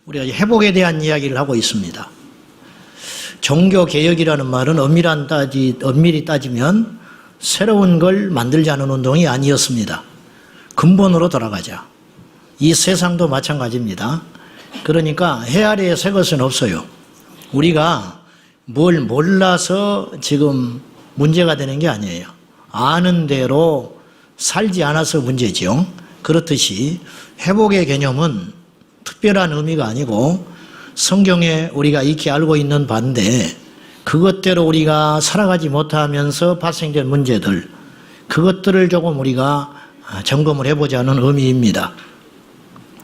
우리가 회복에 대한 이야기를 하고 있습니다. 종교개혁이라는 말은 엄밀히 따지면 새로운 걸 만들자는 운동이 아니었습니다. 근본으로 돌아가자. 이 세상도 마찬가지입니다. 그러니까 해 아래에 새 것은 없어요. 우리가 뭘 몰라서 지금 문제가 되는 게 아니에요. 아는 대로 살지 않아서 문제죠. 그렇듯이 회복의 개념은 특별한 의미가 아니고 성경에 우리가 익히 알고 있는 바인데 그것대로 우리가 살아가지 못하면서 발생된 문제들, 그것들을 조금 우리가 점검을 해보자는 의미입니다.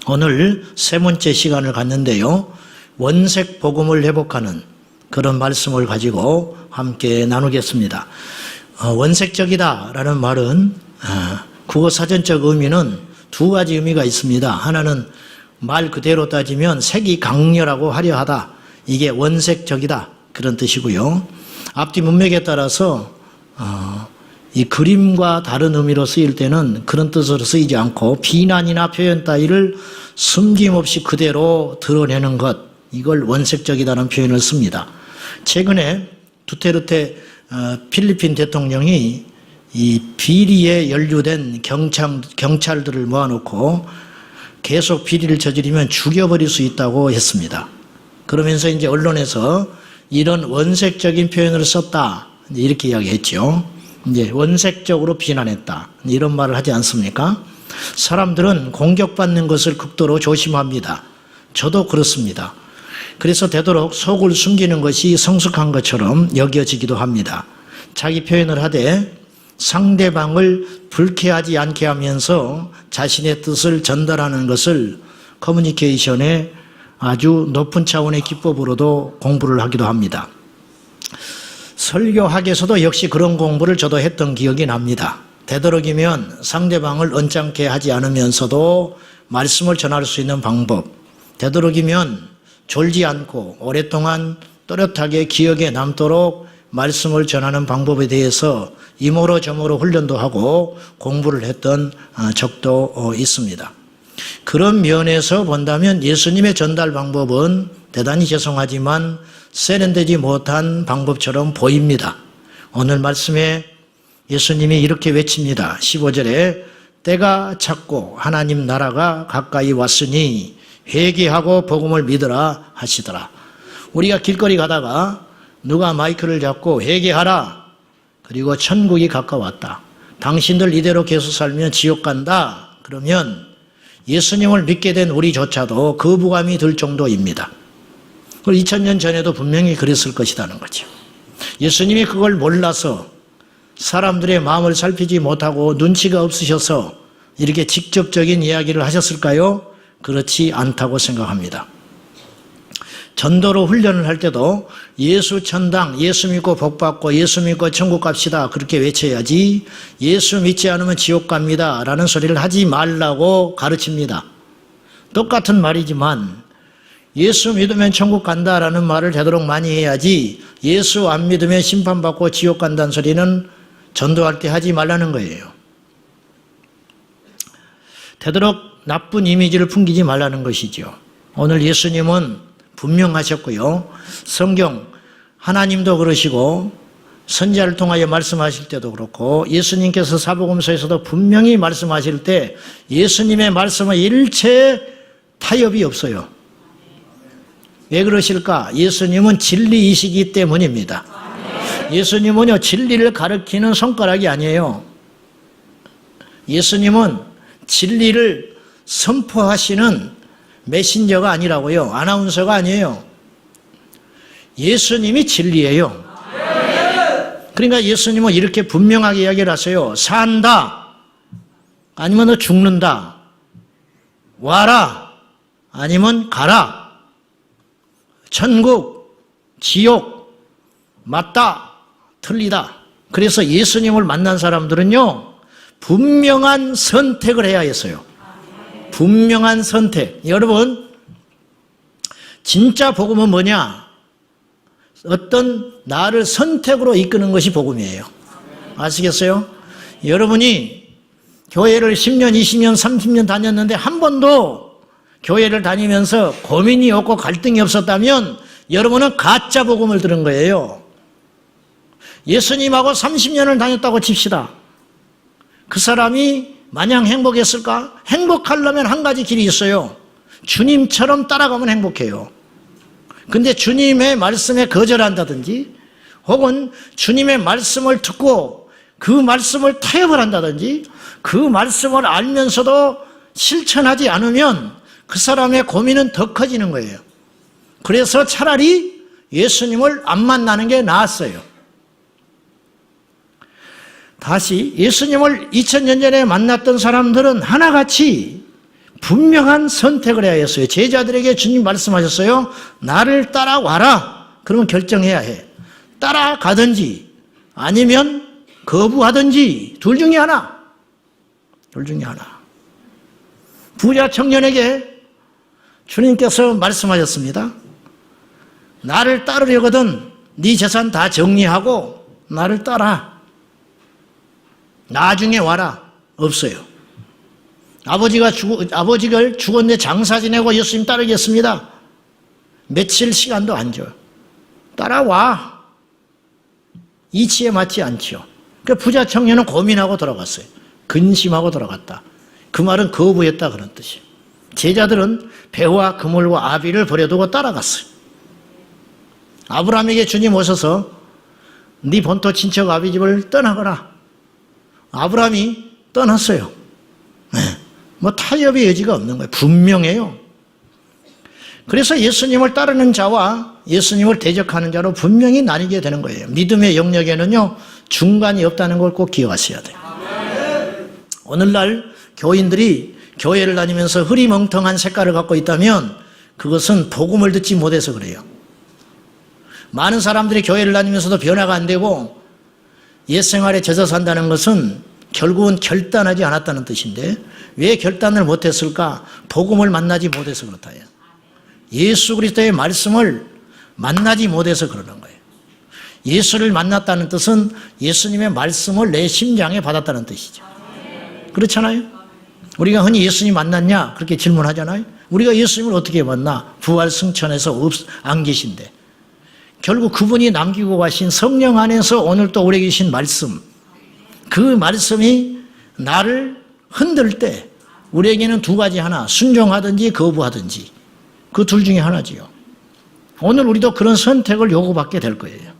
오늘 세 번째 시간을 갖는데요. 원색 복음을 회복하는 그런 말씀을 가지고 함께 나누겠습니다. 원색적이다라는 말은 국어 사전적 의미는 두 가지 의미가 있습니다. 하나는 말 그대로 따지면 색이 강렬하고 화려하다. 이게 원색적이다. 그런 뜻이고요. 앞뒤 문맥에 따라서 이 그림과 다른 의미로 쓰일 때는 그런 뜻으로 쓰이지 않고 비난이나 표현 따위를 숨김없이 그대로 드러내는 것, 이걸 원색적이다는 표현을 씁니다. 최근에 두테르테 필리핀 대통령이 이 비리에 연루된 경찰들을 모아놓고 계속 비리를 저지르면 죽여버릴 수 있다고 했습니다. 그러면서 이제 언론에서 이런 원색적인 표현을 썼다, 이렇게 이야기했죠. 이제 원색적으로 비난했다, 이런 말을 하지 않습니까? 사람들은 공격받는 것을 극도로 조심합니다. 저도 그렇습니다. 그래서 되도록 속을 숨기는 것이 성숙한 것처럼 여겨지기도 합니다. 자기 표현을 하되 상대방을 불쾌하지 않게 하면서 자신의 뜻을 전달하는 것을 커뮤니케이션의 아주 높은 차원의 기법으로도 공부를 하기도 합니다. 설교학에서도 역시 그런 공부를 저도 했던 기억이 납니다. 되도록이면 상대방을 언짢게 하지 않으면서도 말씀을 전할 수 있는 방법, 되도록이면 졸지 않고 오랫동안 또렷하게 기억에 남도록 말씀을 전하는 방법에 대해서 이모로 저모로 훈련도 하고 공부를 했던 적도 있습니다. 그런 면에서 본다면 예수님의 전달 방법은 대단히 죄송하지만 세련되지 못한 방법처럼 보입니다. 오늘 말씀에 예수님이 이렇게 외칩니다. 15절에 때가 찼고 하나님 나라가 가까이 왔으니 회개하고 복음을 믿으라 하시더라. 우리가 길거리 가다가 누가 마이크를 잡고 회개하라, 그리고 천국이 가까웠다, 당신들 이대로 계속 살면 지옥 간다, 그러면 예수님을 믿게 된 우리조차도 거부감이 들 정도입니다. 2000년 전에도 분명히 그랬을 것이라는 거죠. 예수님이 그걸 몰라서 사람들의 마음을 살피지 못하고 눈치가 없으셔서 이렇게 직접적인 이야기를 하셨을까요? 그렇지 않다고 생각합니다. 전도로 훈련을 할 때도 예수 천당, 예수 믿고 복 받고 예수 믿고 천국 갑시다, 그렇게 외쳐야지 예수 믿지 않으면 지옥 갑니다 라는 소리를 하지 말라고 가르칩니다. 똑같은 말이지만 예수 믿으면 천국 간다라는 말을 되도록 많이 해야지 예수 안 믿으면 심판받고 지옥 간다는 소리는 전도할 때 하지 말라는 거예요. 되도록 나쁜 이미지를 풍기지 말라는 것이죠. 오늘 예수님은 분명하셨고요. 성경 하나님도 그러시고 선지자를 통하여 말씀하실 때도 그렇고 예수님께서 사복음서에서도 분명히 말씀하실 때 예수님의 말씀은 일체 타협이 없어요. 왜 그러실까? 예수님은 진리이시기 때문입니다. 예수님은요, 진리를 가리키는 손가락이 아니에요. 예수님은 진리를 선포하시는 메신저가 아니라고요. 아나운서가 아니에요. 예수님이 진리예요. 그러니까 예수님은 이렇게 분명하게 이야기를 하세요. 산다, 아니면 너 죽는다. 와라, 아니면 가라. 천국, 지옥, 맞다, 틀리다. 그래서 예수님을 만난 사람들은요, 분명한 선택을 해야 했어요. 분명한 선택. 여러분, 진짜 복음은 뭐냐? 어떤 나를 선택으로 이끄는 것이 복음이에요. 아시겠어요? 여러분이 교회를 10년, 20년, 30년 다녔는데 한 번도 교회를 다니면서 고민이 없고 갈등이 없었다면 여러분은 가짜 복음을 들은 거예요. 예수님하고 30년을 다녔다고 칩시다. 그 사람이 마냥 행복했을까? 행복하려면 한 가지 길이 있어요. 주님처럼 따라가면 행복해요. 근데 주님의 말씀에 거절한다든지 혹은 주님의 말씀을 듣고 그 말씀을 타협을 한다든지 그 말씀을 알면서도 실천하지 않으면 그 사람의 고민은 더 커지는 거예요. 그래서 차라리 예수님을 안 만나는 게 나았어요. 다시 예수님을 2000년 전에 만났던 사람들은 하나같이 분명한 선택을 해야 했어요. 제자들에게 주님 말씀하셨어요. 나를 따라와라. 그러면 결정해야 해. 따라가든지 아니면 거부하든지 둘 중에 하나. 둘 중에 하나. 부자 청년에게 주님께서 말씀하셨습니다. 나를 따르려거든 네 재산 다 정리하고 나를 따라. 나중에 와라. 없어요. 아버지가 죽었는데 장사 지내고 예수님 따르겠습니다. 며칠 시간도 안 줘요. 따라와. 이치에 맞지 않죠. 그 부자 청년은 고민하고 돌아갔어요. 근심하고 돌아갔다. 그 말은 거부했다 그런 뜻이에요. 제자들은 배와 그물과 아비를 버려두고 따라갔어요. 아브라함에게 주님 오셔서 네 본토 친척 아비 집을 떠나거라. 아브라함이 떠났어요. 네. 뭐 타협의 여지가 없는 거예요. 분명해요. 그래서 예수님을 따르는 자와 예수님을 대적하는 자로 분명히 나뉘게 되는 거예요. 믿음의 영역에는요 중간이 없다는 걸 꼭 기억하셔야 돼요. 오늘날 교인들이 교회를 다니면서 흐리멍텅한 색깔을 갖고 있다면 그것은 복음을 듣지 못해서 그래요. 많은 사람들이 교회를 다니면서도 변화가 안 되고 옛생활에 젖어 산다는 것은 결국은 결단하지 않았다는 뜻인데 왜 결단을 못했을까? 복음을 만나지 못해서 그렇다. 예수 그리스도의 말씀을 만나지 못해서 그러는 거예요. 예수를 만났다는 뜻은 예수님의 말씀을 내 심장에 받았다는 뜻이죠. 그렇잖아요? 우리가 흔히 예수님 만났냐? 그렇게 질문하잖아요. 우리가 예수님을 어떻게 만나? 부활 승천해서 안 계신데. 결국 그분이 남기고 가신 성령 안에서 오늘 또 우리 계신 말씀, 그 말씀이 나를 흔들 때 우리에게는 두 가지 하나, 순종하든지 거부하든지 그 둘 중에 하나지요. 오늘 우리도 그런 선택을 요구받게 될 거예요.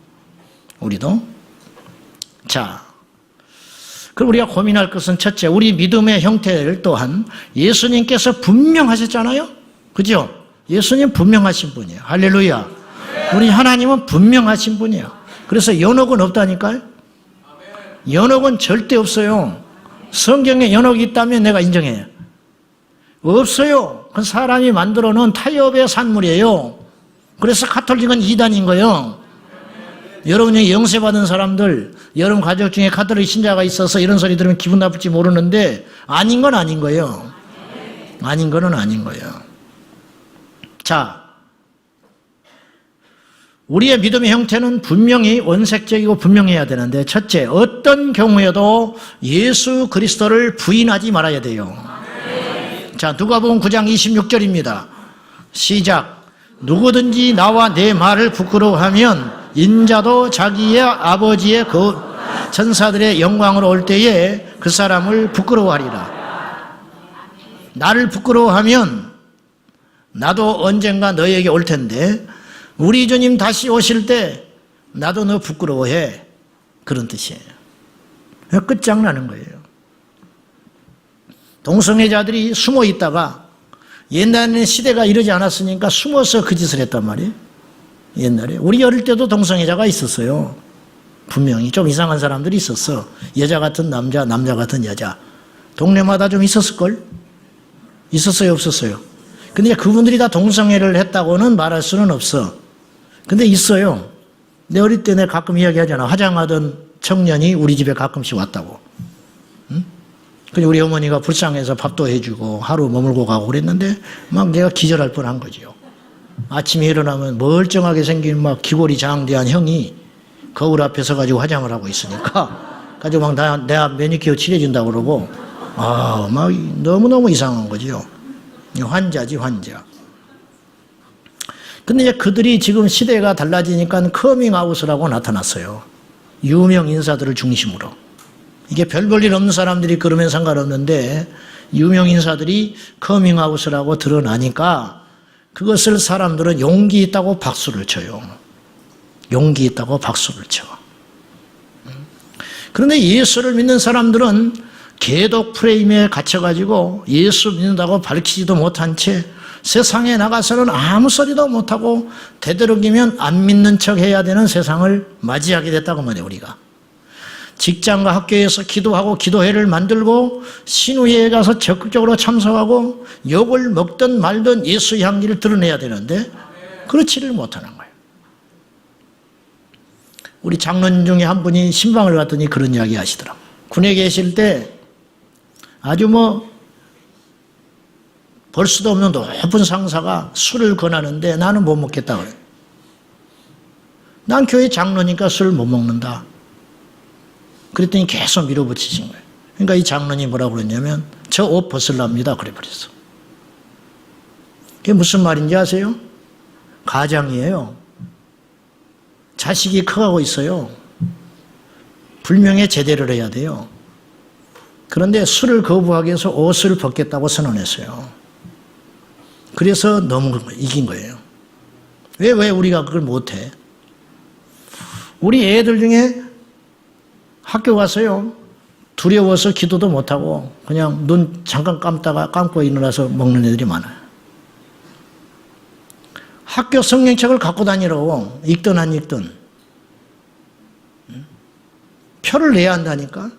우리도. 자, 그럼 우리가 고민할 것은 첫째, 우리 믿음의 형태를 또한 예수님께서 분명하셨잖아요. 그죠? 예수님 분명하신 분이에요. 할렐루야. 우리 하나님은 분명하신 분이에요. 그래서 연옥은 없다니까요. 연옥은 절대 없어요. 성경에 연옥이 있다면 내가 인정해요. 없어요. 그건 사람이 만들어 놓은 타협의 산물이에요. 그래서 가톨릭은 이단인 거예요. 여러분이 영세받은 사람들, 여러분 가족 중에 가톨릭 신자가 있어서 이런 소리 들으면 기분 나쁠지 모르는데 아닌 건 아닌 거예요. 아닌 거는 아닌 거예요. 자, 우리의 믿음의 형태는 분명히 원색적이고 분명해야 되는데 첫째, 어떤 경우에도 예수 그리스도를 부인하지 말아야 돼요. 자, 누가복음 9장 26절입니다. 시작. 누구든지 나와 내 말을 부끄러워하면 인자도 자기의 아버지의 그 천사들의 영광으로 올 때에 그 사람을 부끄러워하리라. 나를 부끄러워하면 나도 언젠가 너에게 올 텐데 우리 주님 다시 오실 때 나도 너 부끄러워해. 그런 뜻이에요. 끝장나는 거예요. 동성애자들이 숨어 있다가 옛날에는 시대가 이러지 않았으니까 숨어서 그 짓을 했단 말이에요. 옛날에. 우리 어릴 때도 동성애자가 있었어요. 분명히 좀 이상한 사람들이 있었어. 여자 같은 남자, 남자 같은 여자. 동네마다 좀 있었을걸? 있었어요, 없었어요? 근데 그분들이 다 동성애를 했다고는 말할 수는 없어. 근데 있어요. 내 어릴 때 내가 가끔 이야기하잖아. 화장하던 청년이 우리 집에 가끔씩 왔다고. 응? 근데 우리 어머니가 불쌍해서 밥도 해주고 하루 머물고 가고 그랬는데 막 내가 기절할 뻔한 거지요. 아침에 일어나면 멀쩡하게 생긴 막 귀골이 장대한 형이 거울 앞에 서가지고 화장을 하고 있으니까 가지고 막 내가 매니큐어 칠해준다고 그러고 막 너무너무 이상한 거지요. 환자지, 환자. 근데 이제 그들이 지금 시대가 달라지니까 커밍아웃을 하고 나타났어요. 유명 인사들을 중심으로. 이게 별 볼 일 없는 사람들이 그러면 상관없는데 유명 인사들이 커밍아웃을 하고 드러나니까 그것을 사람들은 용기 있다고 박수를 쳐요. 용기 있다고 박수를 쳐. 그런데 예수를 믿는 사람들은 개독 프레임에 갇혀가지고 예수 믿는다고 밝히지도 못한 채 세상에 나가서는 아무 소리도 못하고 되도록이면 안 믿는 척 해야 되는 세상을 맞이하게 됐다고 말해요, 우리가. 직장과 학교에서 기도하고 기도회를 만들고 신우회에 가서 적극적으로 참석하고 욕을 먹든 말든 예수 향기를 드러내야 되는데 그렇지를 못하는 거예요. 우리 장로님 중에 한 분이 신방을 갔더니 그런 이야기 하시더라고요. 군에 계실 때 아주 볼 수도 없는 높은 상사가 술을 권하는데 나는 못 먹겠다 그래요. 난 교회 장로니까 술을 못 먹는다. 그랬더니 계속 밀어붙이신 거예요. 그러니까 이 장로님이 뭐라고 그랬냐면 저 옷 벗으랍니다 그래 버렸어. 그게 무슨 말인지 아세요? 가장이에요. 자식이 커가고 있어요. 불명예 제대를 해야 돼요. 그런데 술을 거부하기 위해서 옷을 벗겠다고 선언했어요. 그래서 너무 이긴 거예요. 왜 우리가 그걸 못해? 우리 애들 중에 학교 가서요, 두려워서 기도도 못하고 그냥 눈 잠깐 감고 일어나서 먹는 애들이 많아요. 학교 성경책을 갖고 다니라고 읽든 안 읽든 표를 내야 한다니까.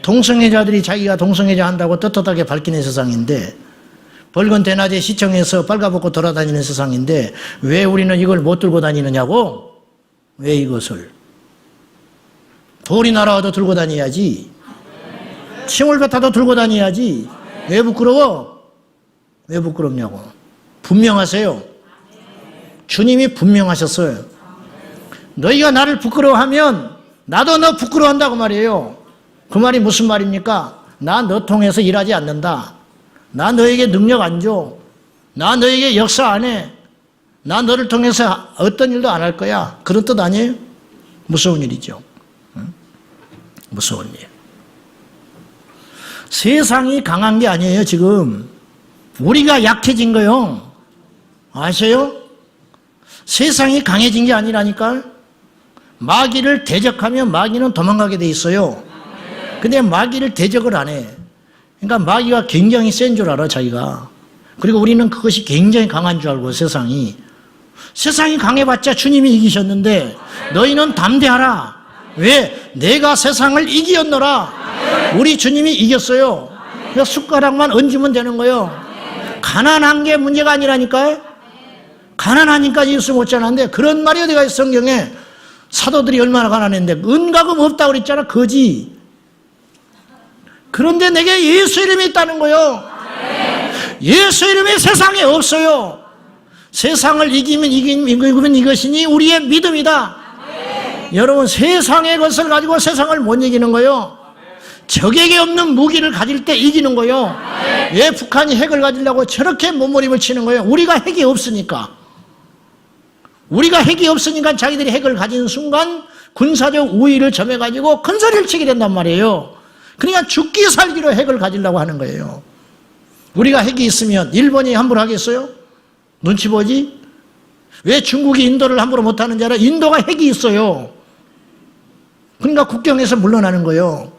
동성애자들이 자기가 동성애자 한다고 떳떳하게 밝히는 세상인데 벌건 대낮에 시청에서 빨가벗고 돌아다니는 세상인데 왜 우리는 이걸 못 들고 다니느냐고? 왜 이것을? 돌이 날아와도 들고 다녀야지. 침을 뱉어도 들고 다녀야지. 왜 부끄러워? 왜 부끄럽냐고. 분명하세요. 주님이 분명하셨어요. 너희가 나를 부끄러워하면 나도 너 부끄러워한다고 말이에요. 그 말이 무슨 말입니까? 나 너 통해서 일하지 않는다. 나 너에게 능력 안 줘. 나 너에게 역사 안 해. 나 너를 통해서 어떤 일도 안 할 거야. 그런 뜻 아니에요? 무서운 일이죠. 무서운 일. 세상이 강한 게 아니에요, 지금. 우리가 약해진 거요. 아세요? 세상이 강해진 게 아니라니까. 마귀를 대적하면 마귀는 도망가게 돼 있어요. 근데 마귀를 대적을 안 해. 그러니까 마귀가 굉장히 센 줄 알아, 자기가. 그리고 우리는 그것이 굉장히 강한 줄 알고, 세상이. 세상이 강해봤자 주님이 이기셨는데 너희는 담대하라. 왜? 내가 세상을 이기었노라. 우리 주님이 이겼어요. 그러니까 숟가락만 얹으면 되는 거예요. 가난한 게 문제가 아니라니까요. 가난하니까 예수 못 자는데 그런 말이 어디가 있어, 성경에. 사도들이 얼마나 가난했는데 은가금 없다고 그랬잖아, 거지. 그런데 내게 예수 이름이 있다는 거예요. 예수 이름이 세상에 없어요. 세상을 이기면 이것이니 우리의 믿음이다. 여러분, 세상의 것을 가지고 세상을 못 이기는 거예요. 적에게 없는 무기를 가질 때 이기는 거예요. 왜 북한이 핵을 가지려고 저렇게 몸부림을 치는 거예요? 우리가 핵이 없으니까. 우리가 핵이 없으니까 자기들이 핵을 가진 순간 군사적 우위를 점해가지고 큰 소리를 치게 된단 말이에요. 그러니까 죽기 살기로 핵을 가지려고 하는 거예요. 우리가 핵이 있으면 일본이 함부로 하겠어요? 눈치 보지? 왜 중국이 인도를 함부로 못하는지 알아? 인도가 핵이 있어요. 그러니까 국경에서 물러나는 거예요.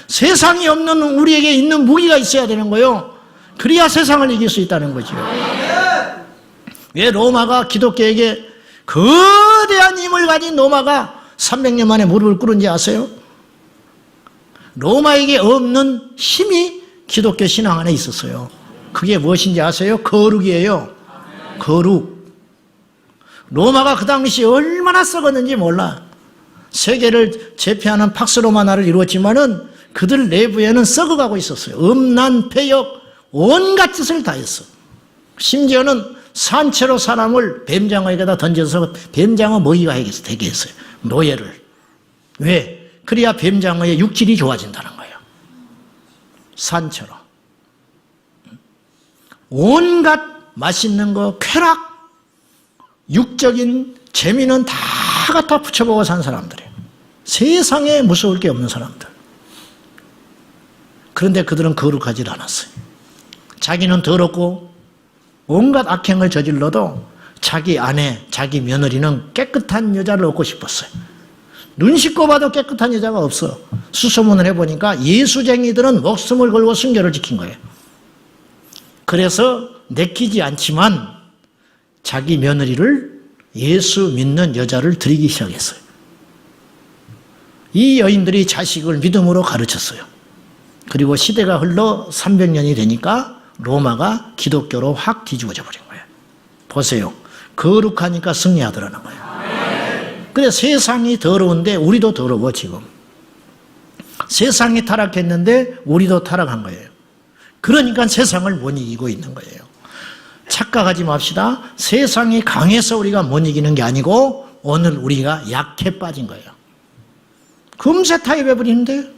세상이 없는 우리에게 있는 무기가 있어야 되는 거예요. 그래야 세상을 이길 수 있다는 거죠. 왜 로마가 기독교에게 거대한 힘을 가진 로마가 300년 만에 무릎을 꿇은지 아세요? 로마에게 없는 힘이 기독교 신앙 안에 있었어요. 그게 무엇인지 아세요? 거룩이에요. 거룩. 로마가 그 당시 얼마나 썩었는지 몰라. 세계를 제패하는 팍스로마나를 이루었지만은 그들 내부에는 썩어가고 있었어요. 음란, 폐역, 온갖 짓을 다 했어. 심지어는 산채로 사람을 뱀장어에다 던져서 뱀장어 먹이가 되게 했어요. 노예를. 왜? 그래야 뱀장어의 육질이 좋아진다는 거예요. 산채로. 온갖 맛있는 거, 쾌락, 육적인 재미는 다 갖다 붙여보고 산 사람들이에요. 세상에 무서울 게 없는 사람들. 그런데 그들은 거룩하지 않았어요. 자기는 더럽고 온갖 악행을 저질러도 자기 아내, 자기 며느리는 깨끗한 여자를 얻고 싶었어요. 눈 씻고 봐도 깨끗한 여자가 없어. 수소문을 해보니까 예수쟁이들은 목숨을 걸고 순결을 지킨 거예요. 그래서 내키지 않지만 자기 며느리를 예수 믿는 여자를 드리기 시작했어요. 이 여인들이 자식을 믿음으로 가르쳤어요. 그리고 시대가 흘러 300년이 되니까 로마가 기독교로 확 뒤집어져 버린 거예요. 보세요. 거룩하니까 승리하더라는 거예요. 그래 세상이 더러운데 우리도 더러워 지금. 세상이 타락했는데 우리도 타락한 거예요. 그러니까 세상을 못 이기고 있는 거예요. 착각하지 맙시다. 세상이 강해서 우리가 못 이기는 게 아니고 오늘 우리가 약해 빠진 거예요. 금세 타협해버리는데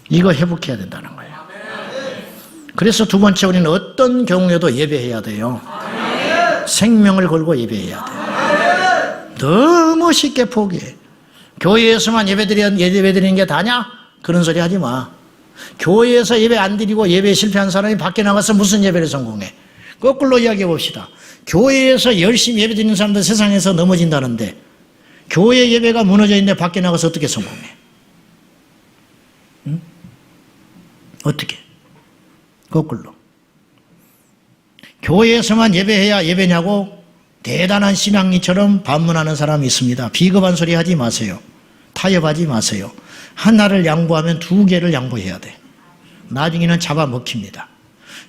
이거 회복해야 된다는 거예요. 그래서 두 번째 우리는 어떤 경우에도 예배해야 돼요. 생명을 걸고 예배해야 돼요. 너무 쉽게 포기해. 교회에서만 예배드리는 게 다냐? 그런 소리 하지 마. 교회에서 예배 안 드리고 예배에 실패한 사람이 밖에 나가서 무슨 예배를 성공해? 거꾸로 이야기해 봅시다. 교회에서 열심히 예배 드리는 사람들 세상에서 넘어진다는데 교회 예배가 무너져 있는데 밖에 나가서 어떻게 성공해? 응? 어떻게? 거꾸로. 교회에서만 예배해야 예배냐고 대단한 신앙인처럼 반문하는 사람이 있습니다. 비겁한 소리 하지 마세요. 타협하지 마세요. 하나를 양보하면 두 개를 양보해야 돼. 나중에는 잡아먹힙니다.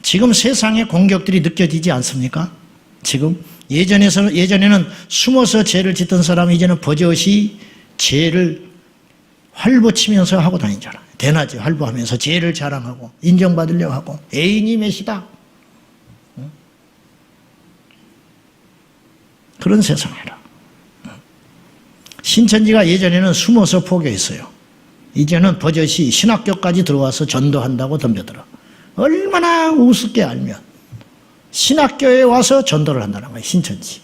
지금 세상의 공격들이 느껴지지 않습니까? 지금 예전에는 숨어서 죄를 짓던 사람이 이제는 버젓이 죄를 활보치면서 하고 다니잖아. 대낮에 활보하면서 죄를 자랑하고 인정받으려고 하고 애인이 몇이다. 그런 세상이라. 신천지가 예전에는 숨어서 포교했어요. 이제는 버젓이 신학교까지 들어와서 전도한다고 덤벼들어. 얼마나 우습게 알면 신학교에 와서 전도를 한다는 거예요. 신천지.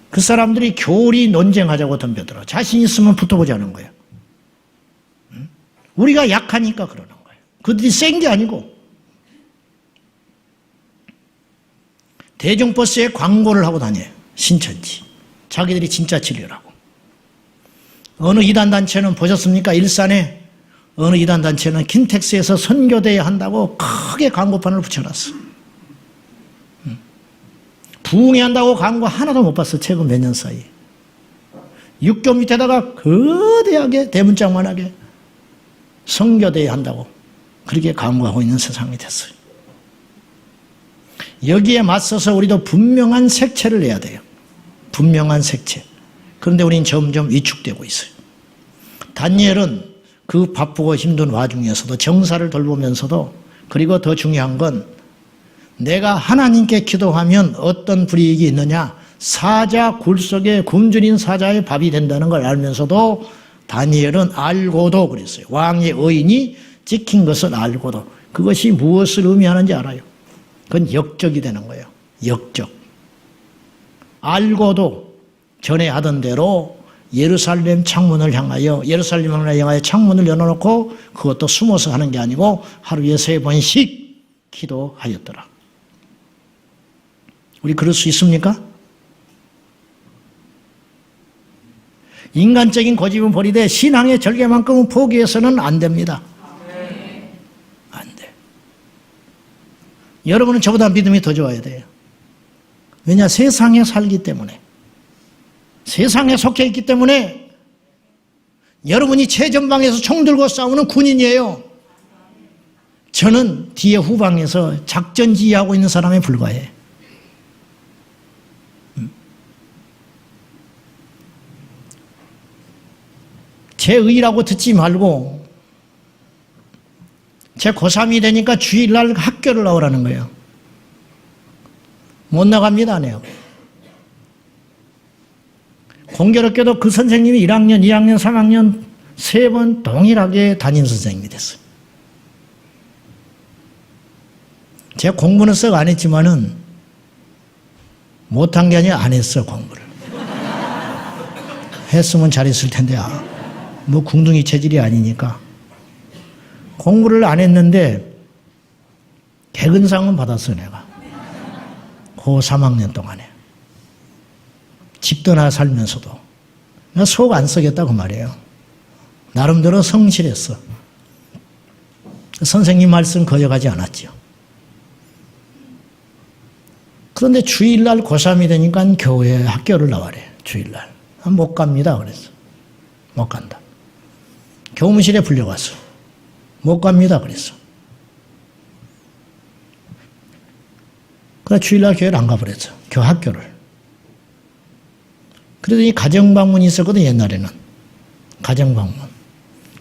그 사람들이 교리 논쟁하자고 덤벼들어. 자신 있으면 붙어보자는 거예요. 우리가 약하니까 그러는 거예요. 그들이 센 게 아니고. 대중버스에 광고를 하고 다녀요. 신천지. 자기들이 진짜 진리라고. 어느 이단단체는 보셨습니까? 일산에 어느 이단단체는 킨텍스에서 선교대회 한다고 크게 광고판을 붙여놨어. 부흥회 한다고 광고 하나도 못 봤어. 최근 몇 년 사이. 육교 밑에다가 거대하게 대문짝만하게 선교대회 한다고 그렇게 광고하고 있는 세상이 됐어요. 여기에 맞서서 우리도 분명한 색채를 내야 돼요. 분명한 색채. 그런데 우리는 점점 위축되고 있어요. 다니엘은 그 바쁘고 힘든 와중에서도 정사를 돌보면서도 그리고 더 중요한 건 내가 하나님께 기도하면 어떤 불이익이 있느냐 사자 굴 속에 굶주린 사자의 밥이 된다는 걸 알면서도 다니엘은 알고도 그랬어요. 왕의 의인이 찍힌 것을 알고도 그것이 무엇을 의미하는지 알아요. 그건 역적이 되는 거예요. 역적. 알고도 전에 하던 대로 예루살렘 창문을 향하여 예루살렘을 향하여 창문을 열어놓고 그것도 숨어서 하는 게 아니고 하루에 3번씩 기도하였더라. 우리 그럴 수 있습니까? 인간적인 고집은 버리되 신앙의 절개만큼은 포기해서는 안 됩니다. 안 돼. 여러분은 저보다 믿음이 더 좋아야 돼요. 왜냐? 세상에 살기 때문에. 세상에 속해 있기 때문에 여러분이 최전방에서 총 들고 싸우는 군인이에요. 저는 뒤에 후방에서 작전 지휘하고 있는 사람에 불과해. 제 의라고 듣지 말고 제 고3이 되니까 주일날 학교를 나오라는 거예요. 못 나갑니다, 안 해요. 공교롭게도 그 선생님이 1학년, 2학년, 3학년 3번 동일하게 담임 선생님이 됐어요. 제가 공부는 썩 안 했지만은 못한 게 아니라 안 했어, 공부를. 했으면 잘했을 텐데, 뭐 궁둥이 체질이 아니니까. 공부를 안 했는데 개근상은 받았어, 내가. 고 3학년 동안에. 집도 하나 살면서도. 속 안 썩였다 그 말이에요. 나름대로 성실했어. 선생님 말씀 거역하지 않았죠. 그런데 주일날 고3이 되니까 교회 학교를 나와래. 주일날. 못 갑니다. 그랬어. 못 간다. 교무실에 불려갔어. 못 갑니다. 그랬어. 그래서 주일날 교회를 안 가버렸어. 학교를. 그러더니 가정방문이 있었거든, 옛날에는. 가정방문.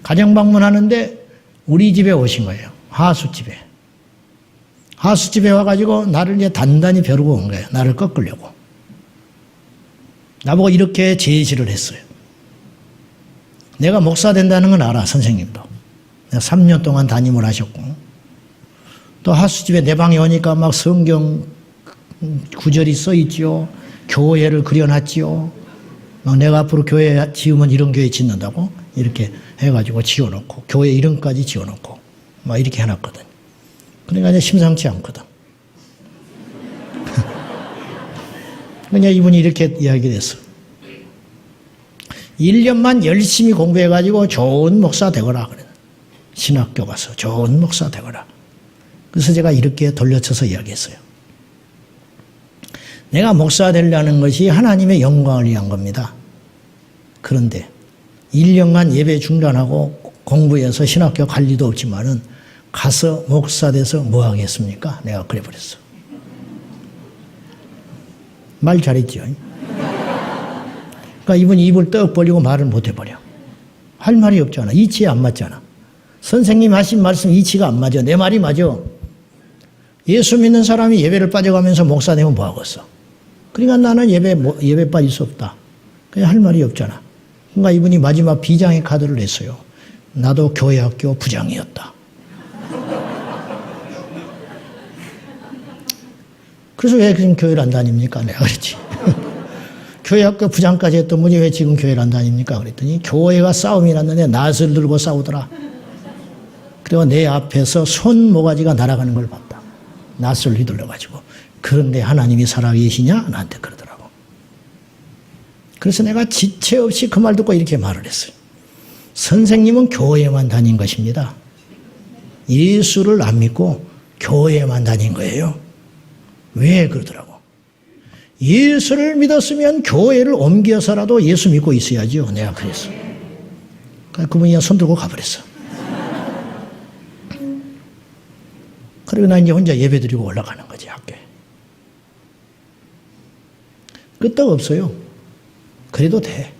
가정방문 하는데 우리 집에 오신 거예요. 하수집에. 하수집에 와가지고 나를 이제 단단히 벼르고 온 거예요. 나를 꺾으려고. 나보고 이렇게 제시를 했어요. 내가 목사 된다는 건 알아, 선생님도. 내가 3년 동안 담임을 하셨고. 또 하수집에 내 방에 오니까 막 성경 구절이 써 있지요. 교회를 그려놨지요. 막 내가 앞으로 교회 지으면 이런 교회 짓는다고 이렇게 해가지고 지어놓고 교회 이름까지 지어놓고 막 이렇게 해놨거든. 그러니까 이제 심상치 않거든. 그냥 이분이 이렇게 이야기를 했어. 1년만 열심히 공부해가지고 좋은 목사 되거라. 그래. 신학교 가서 좋은 목사 되거라. 그래서 제가 이렇게 돌려쳐서 이야기했어요. 내가 목사 되려는 것이 하나님의 영광을 위한 겁니다. 그런데 1년간 예배 중단하고 공부해서 신학교 갈 리도 없지만은 가서 목사 돼서 뭐 하겠습니까? 내가 그래 버렸어. 말 잘했죠. 그러니까 이분이 입을 떡 벌리고 말을 못 해버려. 할 말이 없잖아. 이치에 안 맞잖아. 선생님 하신 말씀 이치가 안 맞아. 내 말이 맞아. 예수 믿는 사람이 예배를 빠져가면서 목사 되면 뭐 하겠어. 그러니까 나는 예배 빠질 수 없다. 그냥 할 말이 없잖아. 그러니까 이분이 마지막 비장의 카드를 냈어요. 나도 교회 학교 부장이었다. 그래서 왜 지금 교회를 안 다닙니까? 내가 그랬지. 교회 학교 부장까지 했던 분이 왜 지금 교회를 안 다닙니까? 그랬더니 교회가 싸움이 났는데 낫을 들고 싸우더라. 그리고 내 앞에서 손 모가지가 날아가는 걸 봤다. 낫을 휘둘러가지고. 그런데 하나님이 살아계시냐? 나한테 그러더라고. 그래서 내가 지체 없이 그 말 듣고 이렇게 말을 했어요. 선생님은 교회에만 다닌 것입니다. 예수를 안 믿고 교회에만 다닌 거예요. 왜 그러더라고. 예수를 믿었으면 교회를 옮겨서라도 예수 믿고 있어야죠. 내가 그랬어. 그분이 그냥 손 들고 가버렸어. 그리고 나 이제 혼자 예배 드리고 올라가는 거지, 학교에. 끄떡 없어요. 그래도 돼.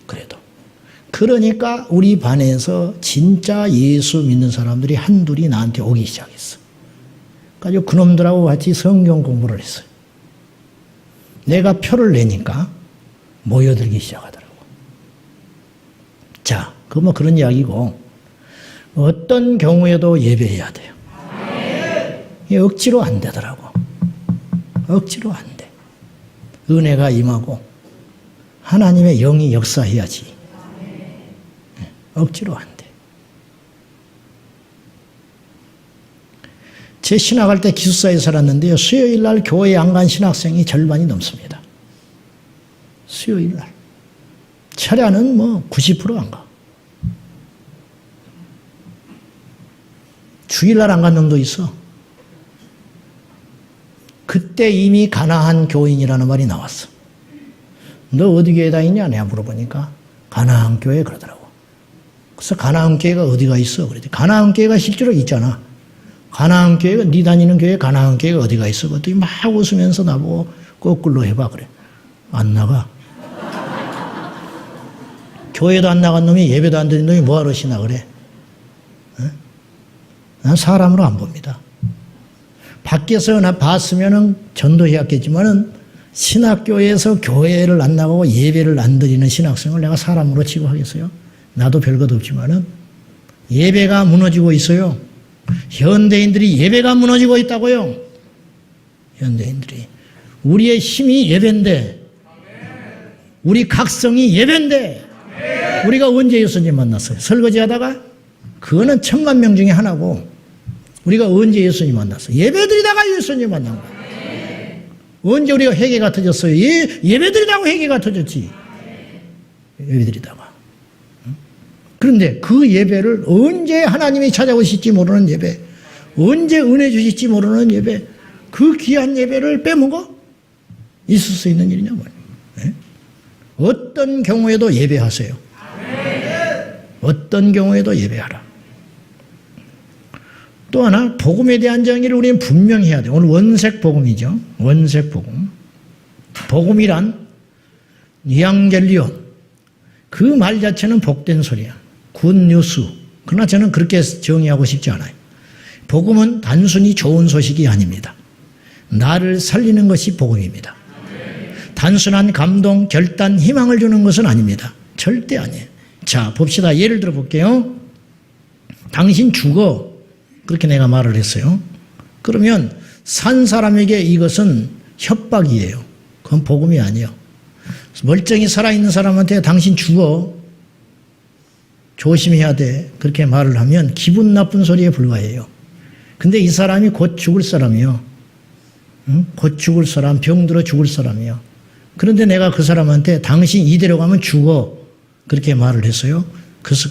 그래도. 그러니까 우리 반에서 진짜 예수 믿는 사람들이 한둘이 나한테 오기 시작했어. 그래서 그놈들하고 같이 성경 공부를 했어요. 내가 표를 내니까 모여들기 시작하더라고. 자, 그 뭐 그런 이야기고, 어떤 경우에도 예배해야 돼요. 이게 억지로 안 되더라고. 억지로 안 돼. 은혜가 임하고 하나님의 영이 역사해야지. 억지로 안 돼. 제 신학할 때 기숙사에 살았는데요. 수요일 날 교회 안 간 신학생이 절반이 넘습니다. 수요일 날. 철야는 뭐 90% 안 가. 주일날 안 간 놈도 있어. 그때 이미 가나안 교인이라는 말이 나왔어. 너 어디 교회 다니냐? 내가 물어보니까 가나안 교회 그러더라고. 그래서 가나안 교회가 어디가 있어? 그랬더니 가나안 교회가 실제로 있잖아. 가나안 교회가 네 다니는 교회 가나안 교회가 어디가 있어? 그랬더니 막 웃으면서 나보고 거꾸로 해봐 그래. 안 나가. 교회도 안 나간 놈이 예배도 안 드린 놈이 뭐하러 신나 그래? 난 사람으로 안 봅니다. 밖에서 나 봤으면은 전도해왔겠지만은 신학교에서 교회를 안 나가고 예배를 안 드리는 신학생을 내가 사람으로 취급하겠어요? 나도 별것 없지만은 예배가 무너지고 있어요. 현대인들이 예배가 무너지고 있다고요. 현대인들이. 우리의 힘이 예배인데, 우리 각성이 예배인데, 우리가 언제 예수님 만났어요? 설거지하다가? 그거는 1000만 명 중에 하나고, 우리가 언제 예수님 만났어요? 예배드리다가 예수님 만난 거예요. 언제 우리가 회개가 터졌어요? 예배드리다가 회개가 터졌지. 예배드리다가. 그런데 그 예배를 언제 하나님이 찾아오실지 모르는 예배, 언제 은혜 주실지 모르는 예배, 그 귀한 예배를 빼먹어? 있을 수 있는 일이냐 말이에요. 어떤 경우에도 예배하세요. 어떤 경우에도 예배하라. 또 하나, 복음에 대한 정의를 우리는 분명히 해야 돼요. 오늘 원색 복음이죠. 원색 복음. 복음이란 이앙겔리온. 그 말 자체는 복된 소리야. 굿뉴스. 그러나 저는 그렇게 정의하고 싶지 않아요. 복음은 단순히 좋은 소식이 아닙니다. 나를 살리는 것이 복음입니다. 단순한 감동, 결단, 희망을 주는 것은 아닙니다. 절대 아니에요. 자, 봅시다. 예를 들어 볼게요. 당신 죽어. 그렇게 내가 말을 했어요. 그러면 산 사람에게 이것은 협박이에요. 그건 복음이 아니에요. 멀쩡히 살아있는 사람한테 당신 죽어. 조심해야 돼. 그렇게 말을 하면 기분 나쁜 소리에 불과해요. 근데 이 사람이 곧 죽을 사람이요. 응? 곧 죽을 사람, 병들어 죽을 사람이요. 그런데 내가 그 사람한테 당신 이대로 가면 죽어. 그렇게 말을 했어요. 그래서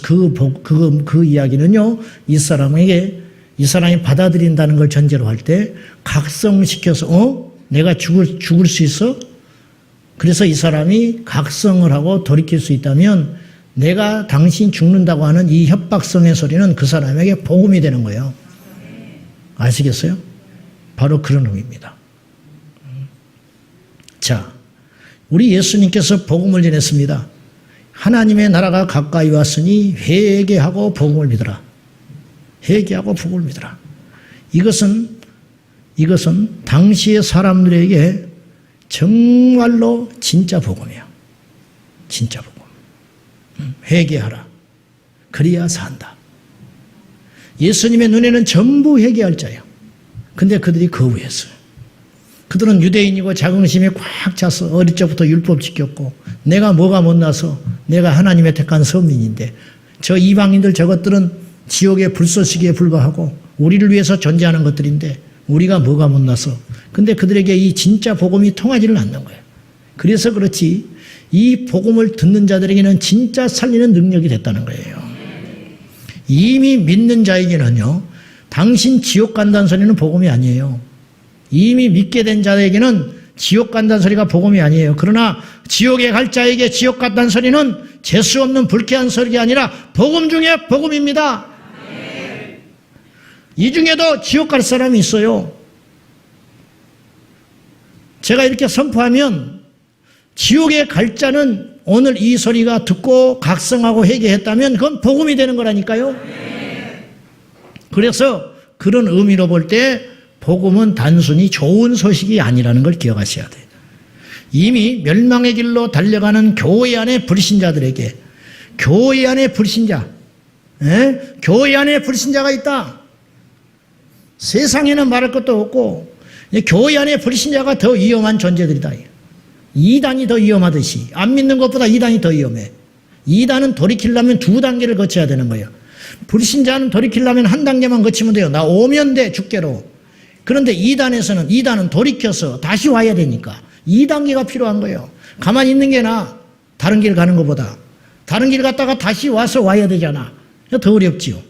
그 이야기는요, 이 사람이 받아들인다는 걸 전제로 할 때 각성시켜서, 내가 죽을 수 있어? 그래서 이 사람이 각성을 하고 돌이킬 수 있다면 내가 당신 죽는다고 하는 이 협박성의 소리는 그 사람에게 복음이 되는 거예요. 아시겠어요? 바로 그런 의미입니다. 자, 우리 예수님께서 복음을 전했습니다. 하나님의 나라가 가까이 왔으니 회개하고 복음을 믿어라. 회개하고 복음을 믿어라. 이것은 당시의 사람들에게 정말로 진짜 복음이에요. 진짜 복음. 회개하라. 그래야 산다. 예수님의 눈에는 전부 회개할 자예요. 근데 그들이 거부했어요. 그들은 유대인이고 자긍심이 꽉 차서 어릴 적부터 율법 지켰고, 내가 뭐가 못나서 내가 하나님의 택한 선민인데, 저 이방인들 저것들은 지옥의 불쏘시기에 불과하고 우리를 위해서 존재하는 것들인데 우리가 뭐가 못나서. 근데 그들에게 이 진짜 복음이 통하지를 않는 거예요. 그래서 그렇지 이 복음을 듣는 자들에게는 진짜 살리는 능력이 됐다는 거예요. 이미 믿는 자에게는요, 당신 지옥 간다는 소리는 복음이 아니에요. 이미 믿게 된 자에게는 지옥 간다는 소리가 복음이 아니에요. 그러나 지옥에 갈 자에게 지옥 간다는 소리는 재수 없는 불쾌한 소리가 아니라 복음 중에 복음입니다. 이 중에도 지옥 갈 사람이 있어요. 제가 이렇게 선포하면 지옥에 갈 자는 오늘 이 소리가 듣고 각성하고 회개했다면 그건 복음이 되는 거라니까요. 그래서 그런 의미로 볼 때 복음은 단순히 좋은 소식이 아니라는 걸 기억하셔야 돼요. 이미 멸망의 길로 달려가는 교회 안의 불신자들에게, 교회 안에 불신자, 교회 안에 불신자가 있다. 세상에는 말할 것도 없고 교회 안에 불신자가 더 위험한 존재들이다. 이단이 더 위험하듯이 안 믿는 것보다 이단이 더 위험해. 이단은 돌이키려면 2단계를 거쳐야 되는 거예요. 불신자는 돌이키려면 1단계만 거치면 돼요. 나 오면 돼, 죽게로. 그런데 이단은 돌이켜서 다시 와야 되니까 2단계가 필요한 거예요. 가만히 있는 게 나아. 다른 길 가는 것보다. 다른 길 갔다가 다시 와야 되잖아. 더 어렵지요.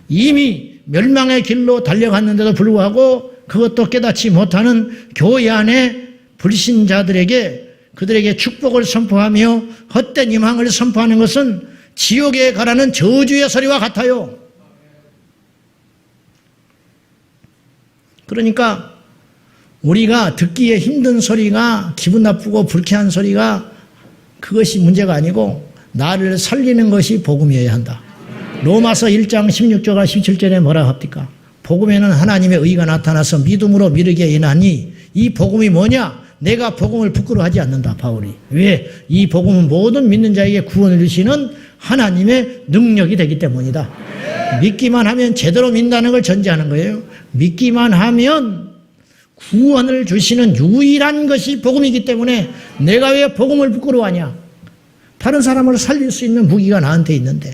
이미 멸망의 길로 달려갔는데도 불구하고 그것도 깨닫지 못하는 교회 안에 불신자들에게, 그들에게 축복을 선포하며 헛된 희망을 선포하는 것은 지옥에 가라는 저주의 소리와 같아요. 그러니까 우리가 듣기에 힘든 소리가, 기분 나쁘고 불쾌한 소리가, 그것이 문제가 아니고 나를 살리는 것이 복음이어야 한다. 로마서 1장 16절과 17절에 뭐라 합니까? 복음에는 하나님의 의가 나타나서 믿음으로 미르게 인하니, 이 복음이 뭐냐? 내가 복음을 부끄러워하지 않는다, 바울이. 왜? 이 복음은 모든 믿는 자에게 구원을 주시는 하나님의 능력이 되기 때문이다. 믿기만 하면 제대로 믿는다는 걸 전제하는 거예요. 믿기만 하면 구원을 주시는 유일한 것이 복음이기 때문에 내가 왜 복음을 부끄러워하냐? 다른 사람을 살릴 수 있는 무기가 나한테 있는데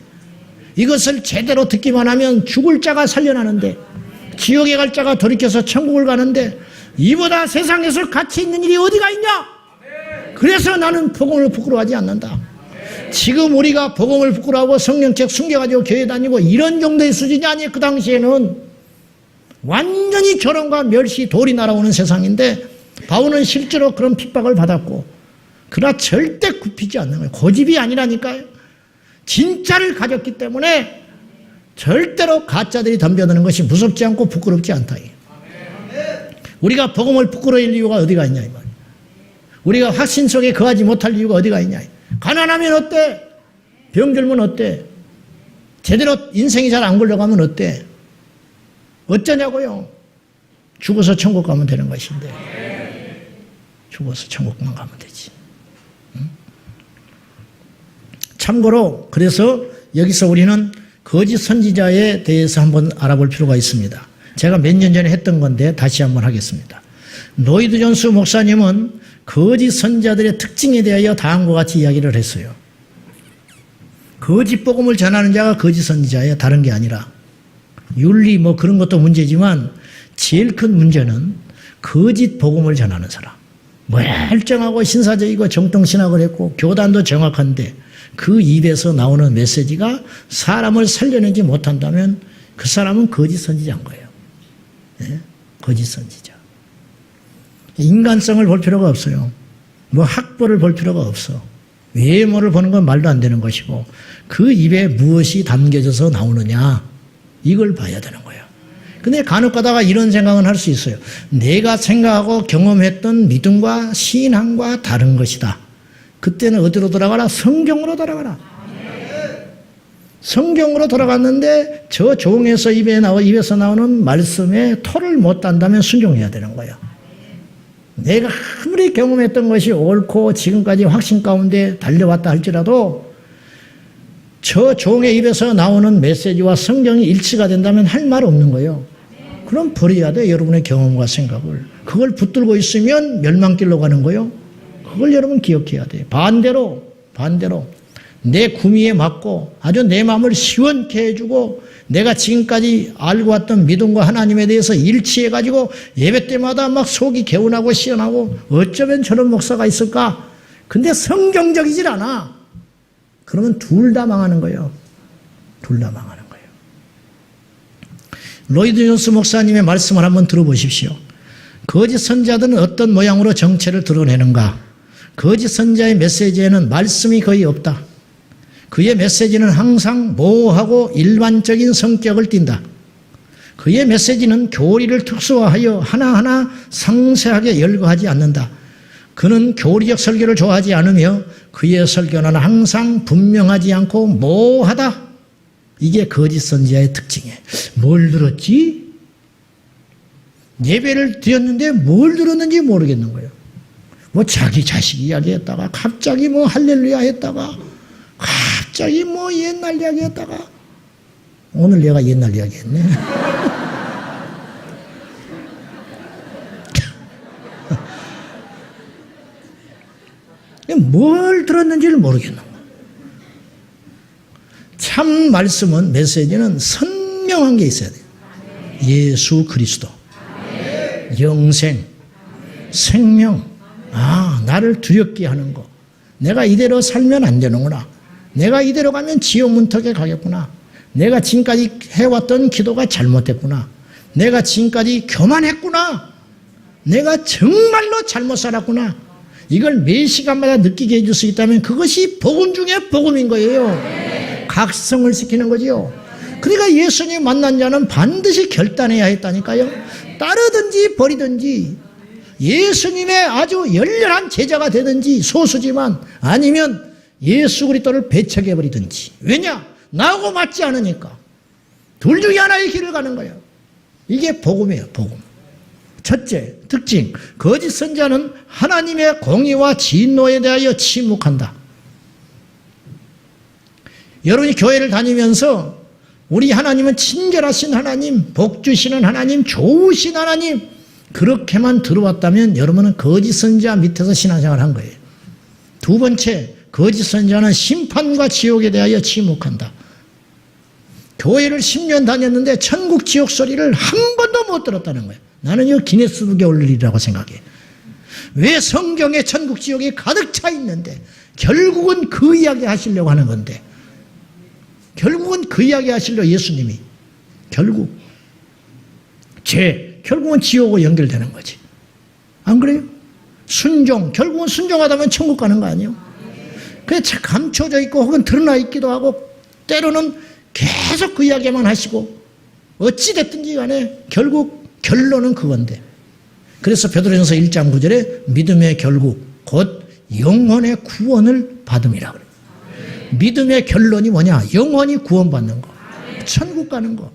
이것을 제대로 듣기만 하면 죽을 자가 살려나는데 지옥에 갈 자가 돌이켜서 천국을 가는데 이보다 세상에서 가치 있는 일이 어디가 있냐? 그래서 나는 복음을 부끄러워하지 않는다. 지금 우리가 복음을 부끄러워하고 성령책 숨겨가지고 교회 다니고 이런 정도의 수준이 아니에요. 그 당시에는 완전히 결혼과 멸시 돌이 날아오는 세상인데 바울은 실제로 그런 핍박을 받았고 그러나 절대 굽히지 않는 거예요. 고집이 아니라니까요. 진짜를 가졌기 때문에 절대로 가짜들이 덤벼드는 것이 무섭지 않고 부끄럽지 않다. 우리가 복음을 부끄러워할 이유가 어디가 있냐 이 말이에요. 우리가 확신 속에 거하지 못할 이유가 어디가 있냐. 가난하면 어때? 병들면 어때? 제대로 인생이 잘 안 굴러가면 어때? 어쩌냐고요? 죽어서 천국 가면 되는 것인데 죽어서 천국만 가면 되지. 응? 참고로 그래서 여기서 우리는 거짓 선지자에 대해서 한번 알아볼 필요가 있습니다. 제가 몇 년 전에 했던 건데 다시 한번 하겠습니다. 로이드 존스 목사님은 거짓 선지자들의 특징에 대하여 다음과 같이 이야기를 했어요. 거짓 복음을 전하는 자가 거짓 선지자예요. 다른 게 아니라. 윤리 뭐 그런 것도 문제지만 제일 큰 문제는 거짓 복음을 전하는 사람. 멀쩡하고 신사적이고 정통신학을 했고 교단도 정확한데 그 입에서 나오는 메시지가 사람을 살려내지 못한다면 그 사람은 거짓 선지자인 거예요. 네? 거짓 선지자. 인간성을 볼 필요가 없어요. 뭐 학벌을 볼 필요가 없어. 외모를 보는 건 말도 안 되는 것이고 그 입에 무엇이 담겨져서 나오느냐 이걸 봐야 되는 거예요. 근데 간혹 가다가 이런 생각은 할 수 있어요. 내가 생각하고 경험했던 믿음과 신앙과 다른 것이다. 그때는 어디로 돌아가라? 성경으로 돌아가라. 성경으로 돌아갔는데 저 종에서 입에서 나오는 말씀에 토를 못 단다면 순종해야 되는 거예요. 내가 아무리 경험했던 것이 옳고 지금까지 확신 가운데 달려왔다 할지라도 저 종의 입에서 나오는 메시지와 성경이 일치가 된다면 할 말 없는 거예요. 그럼 버려야 돼. 여러분의 경험과 생각을. 그걸 붙들고 있으면 멸망길로 가는 거예요. 그걸 여러분 기억해야 돼. 반대로 내 구미에 맞고 아주 내 마음을 시원케 해주고 내가 지금까지 알고 왔던 믿음과 하나님에 대해서 일치해가지고 예배 때마다 막 속이 개운하고 시원하고 어쩌면 저런 목사가 있을까? 근데 성경적이질 않아. 그러면 둘 다 망하는 거예요. 둘 다 망하는 거예요. 로이드 존스 목사님의 말씀을 한번 들어보십시오. 거짓 선자들은 어떤 모양으로 정체를 드러내는가? 거짓 선자의 메시지에는 말씀이 거의 없다. 그의 메시지는 항상 모호하고 일반적인 성격을 띈다. 그의 메시지는 교리를 특수화하여 하나하나 상세하게 열거하지 않는다. 그는 교리적 설교를 좋아하지 않으며 그의 설교는 항상 분명하지 않고 모호하다. 이게 거짓 선지자의 특징이에요. 뭘 들었지? 예배를 드렸는데 뭘 들었는지 모르겠는 거예요. 뭐 자기 자식 이야기했다가 갑자기 뭐 할렐루야 했다가 갑자기 뭐 옛날 이야기 했다가 오늘 내가 옛날 이야기 했네. 뭘 들었는지를 모르겠는 거야. 참 말씀은 메시지는 선명한 게 있어야 돼요. 예수 그리스도, 영생, 생명. 나를 두렵게 하는 거. 내가 이대로 살면 안 되는구나. 내가 이대로 가면 지옥 문턱에 가겠구나. 내가 지금까지 해왔던 기도가 잘못됐구나. 내가 지금까지 교만했구나. 내가 정말로 잘못 살았구나. 이걸 매 시간마다 느끼게 해줄 수 있다면 그것이 복음 중에 복음인 거예요. 각성을 시키는 거지요. 그러니까 예수님 만난 자는 반드시 결단해야 했다니까요. 따르든지 버리든지 예수님의 아주 열렬한 제자가 되든지 소수지만 아니면 예수 그리스도를 배척해버리든지. 왜냐? 나하고 맞지 않으니까. 둘 중에 하나의 길을 가는 거예요. 이게 복음이에요. 복음. 첫째, 특징. 거짓 선자는 하나님의 공의와 진노에 대하여 침묵한다. 여러분이 교회를 다니면서 우리 하나님은 친절하신 하나님, 복 주시는 하나님, 좋으신 하나님, 그렇게만 들어왔다면 여러분은 거짓 선지자 밑에서 신앙생활을 한 거예요. 두 번째, 거짓 선지자는 심판과 지옥에 대하여 침묵한다. 교회를 10년 다녔는데 천국 지옥 소리를 한 번도 못 들었다는 거예요. 나는 이거 기네스북에 올릴 일이라고 생각해. 왜 성경에 천국 지옥이 가득 차 있는데 결국은 그 이야기 하시려고 하는 건데, 결국은 그 이야기 하시려고 예수님이 결국은 지옥으로 연결되는 거지. 안 그래요? 순종, 결국은 순종하다면 천국 가는 거 아니에요? 그게 감춰져 있고 혹은 드러나 있기도 하고, 때로는 계속 그 이야기만 하시고, 어찌됐든지 간에 결국 결론은 그건데. 그래서 베드로전서 1장 9절에 믿음의 결국 곧 영혼의 구원을 받음이라 그래요. 믿음의 결론이 뭐냐? 영혼이 구원받는 거, 천국 가는 거.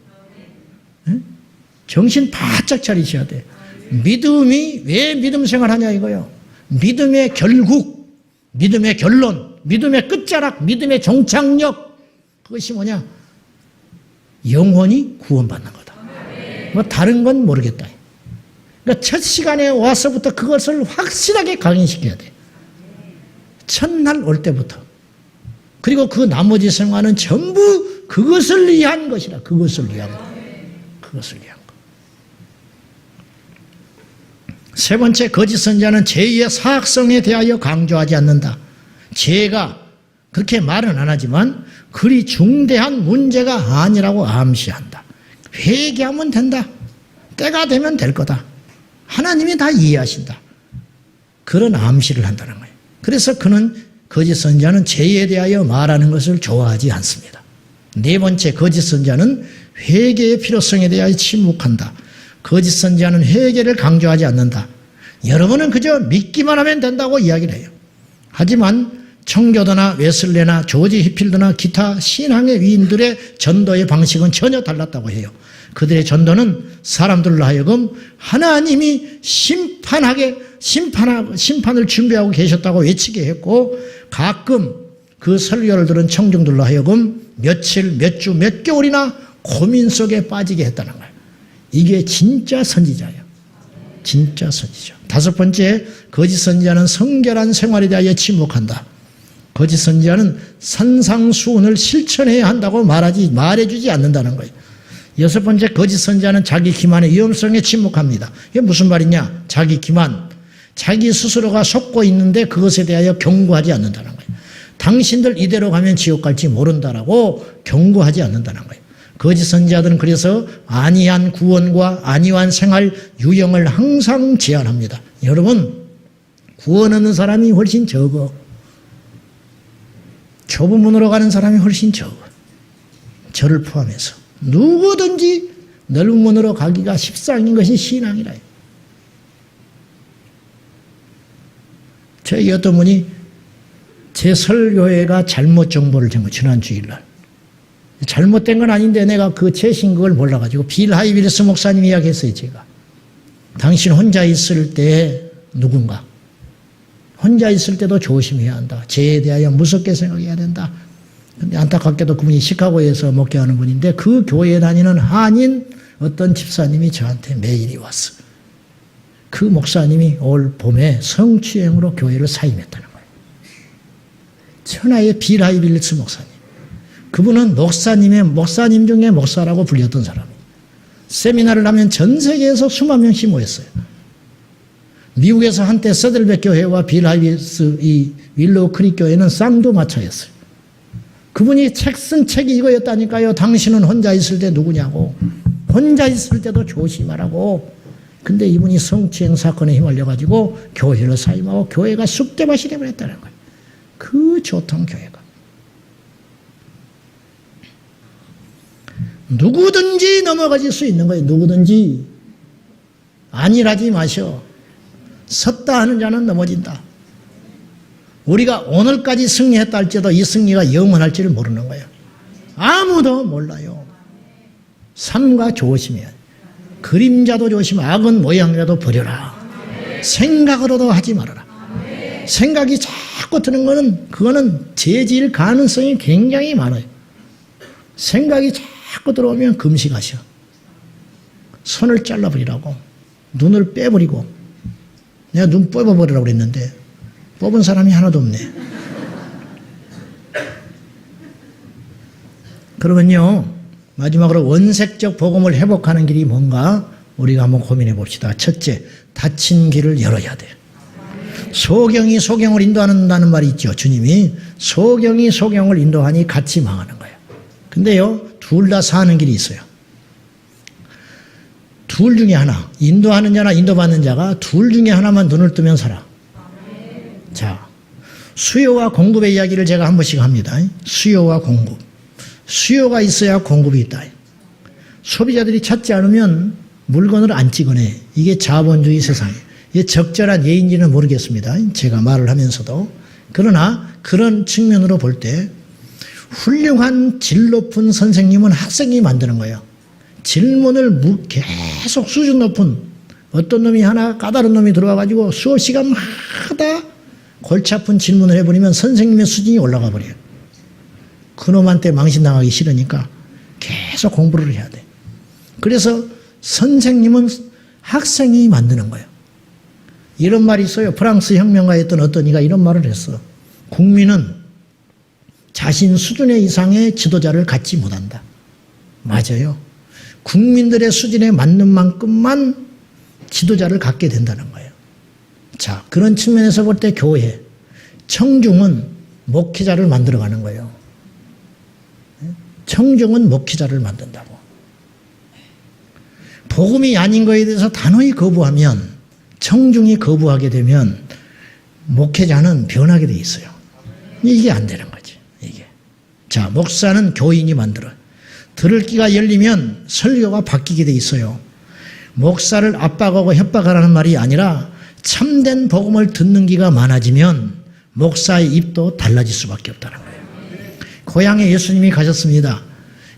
정신 바짝 차리셔야 돼. 믿음이 왜 믿음 생활하냐 이거요. 믿음의 결국, 믿음의 결론, 믿음의 끝자락, 믿음의 종착역, 그것이 뭐냐? 영혼이 구원받는 거다. 뭐 다른 건 모르겠다. 그러니까 첫 시간에 와서부터 그것을 확실하게 각인시켜야 돼. 첫날 올 때부터. 그리고 그 나머지 생활은 전부 그것을 위한 것이라. 그것을 위한 것. 그것을 위한 것. 세 번째, 거짓 선지자는 죄의 사악성에 대하여 강조하지 않는다. 죄가 그렇게 말은 안 하지만 그리 중대한 문제가 아니라고 암시한다. 회개하면 된다. 때가 되면 될 거다. 하나님이 다 이해하신다. 그런 암시를 한다는 거예요. 그래서 그는 거짓 선지자는 죄에 대하여 말하는 것을 좋아하지 않습니다. 네 번째, 거짓 선지자는 회개의 필요성에 대하여 침묵한다. 거짓 선지자는 회개를 강조하지 않는다. 여러분은 그저 믿기만 하면 된다고 이야기를 해요. 하지만 청교도나 웨슬레나 조지 히필드나 기타 신앙의 위인들의 전도의 방식은 전혀 달랐다고 해요. 그들의 전도는 사람들로 하여금 하나님이 심판을 준비하고 계셨다고 외치게 했고, 가끔 그 설교를 들은 청중들로 하여금 며칠, 몇 주, 몇 개월이나 고민 속에 빠지게 했다는 거예요. 이게 진짜 선지자예요. 진짜 선지자. 다섯 번째, 거짓 선지자는 성결한 생활에 대하여 침묵한다. 거짓 선지자는 산상수훈을 실천해야 한다고 말해주지 않는다는 거예요. 여섯 번째, 거짓 선지자는 자기 기만의 위험성에 침묵합니다. 이게 무슨 말이냐? 자기 기만, 자기 스스로가 속고 있는데 그것에 대하여 경고하지 않는다는 거예요. 당신들 이대로 가면 지옥 갈지 모른다라고 경고하지 않는다는 거예요. 거짓 선지자들은 그래서 안이한 구원과 안이한 생활 유형을 항상 제안합니다. 여러분, 구원 얻는 사람이 훨씬 적어. 좁은 문으로 가는 사람이 훨씬 적어. 저를 포함해서. 누구든지 넓은 문으로 가기가 십상인 것이 신앙이라. 저희 어떤 분이 제 설교회가 잘못 정보를 준 거, 지난 주일날. 잘못된 건 아닌데 내가 그 최신 그걸 몰라가지고 빌 하이빌스 목사님 이야기했어요. 제가 당신 혼자 있을 때 누군가 혼자 있을 때도 조심해야 한다. 죄에 대하여 무섭게 생각해야 된다. 근데 안타깝게도 그분이 시카고에서 목회하는 분인데 그 교회에 다니는 한인 어떤 집사님이 저한테 메일이 왔어. 그 목사님이 올 봄에 성추행으로 교회를 사임했다는 거예요. 천하의 빌 하이빌스 목사님. 그분은 목사님 중에 목사라고 불렸던 사람이에요. 세미나를 하면 전 세계에서 수만 명씩 모였어요. 미국에서 한때 서들백 교회와 빌 하이빌스 이 윌로우 크릭 교회는 쌍두마차였어요. 그분이 쓴 책이 이거였다니까요. 당신은 혼자 있을 때 누구냐고. 혼자 있을 때도 조심하라고. 근데 이분이 성추행 사건에 휘말려가지고 교회를 사임하고 교회가 쑥대밭이 되어버렸다는 거예요. 그 좋던 교회가. 누구든지 넘어가질 수 있는 거예요. 누구든지. 안일하지 마셔. 섰다 하는 자는 넘어진다. 우리가 오늘까지 승리했다 할지라도 이 승리가 영원할지를 모르는 거예요. 아무도 몰라요. 삼가 조심해야 돼. 그림자도 조심, 악은 모양이라도 버려라. 생각으로도 하지 말아라. 생각이 자꾸 드는 거는 그거는 죄질 가능성이 굉장히 많아요. 생각이 자꾸 들어오면 금식하셔. 손을 잘라버리라고. 눈을 빼버리고. 내가 눈 뽑아버리라고 그랬는데 뽑은 사람이 하나도 없네. 그러면요, 마지막으로 원색적 복음을 회복하는 길이 뭔가 우리가 한번 고민해 봅시다. 첫째, 닫힌 길을 열어야 돼. 소경이 소경을 인도한다는 말이 있죠. 주님이 소경이 소경을 인도하니 같이 망하는 거예요. 근데요, 둘 다 사는 길이 있어요. 둘 중에 하나, 인도하는 자나 인도받는 자가 둘 중에 하나만 눈을 뜨면 살아. 자, 수요와 공급의 이야기를 제가 한 번씩 합니다. 수요와 공급. 수요가 있어야 공급이 있다. 소비자들이 찾지 않으면 물건을 안 찍어내. 이게 자본주의 세상이에요. 이게 적절한 예인지는 모르겠습니다. 제가 말을 하면서도. 그러나 그런 측면으로 볼 때 훌륭한 질 높은 선생님은 학생이 만드는 거예요. 질문을 계속 수준 높은 어떤 놈이 하나 까다로운 놈이 들어와가지고 수업 시간마다 골치 아픈 질문을 해버리면 선생님의 수준이 올라가 버려요. 그놈한테 망신당하기 싫으니까 계속 공부를 해야 돼. 그래서 선생님은 학생이 만드는 거예요. 이런 말이 있어요. 프랑스 혁명가였던 어떤 이가 이런 말을 했어. 국민은 자신 수준의 이상의 지도자를 갖지 못한다. 맞아요. 국민들의 수준에 맞는 만큼만 지도자를 갖게 된다는 거예요. 자, 그런 측면에서 볼 때 교회, 청중은 목회자를 만들어가는 거예요. 청중은 목회자를 만든다고. 복음이 아닌 거에 대해서 단호히 거부하면, 청중이 거부하게 되면 목회자는 변하게 돼 있어요. 이게 안 되는 거지. 이게. 자, 목사는 교인이 만들어. 들을 귀가 열리면 설교가 바뀌게 돼 있어요. 목사를 압박하고 협박하라는 말이 아니라 참된 복음을 듣는 귀가 많아지면 목사의 입도 달라질 수밖에 없다는 거예요. 고향에 예수님이 가셨습니다.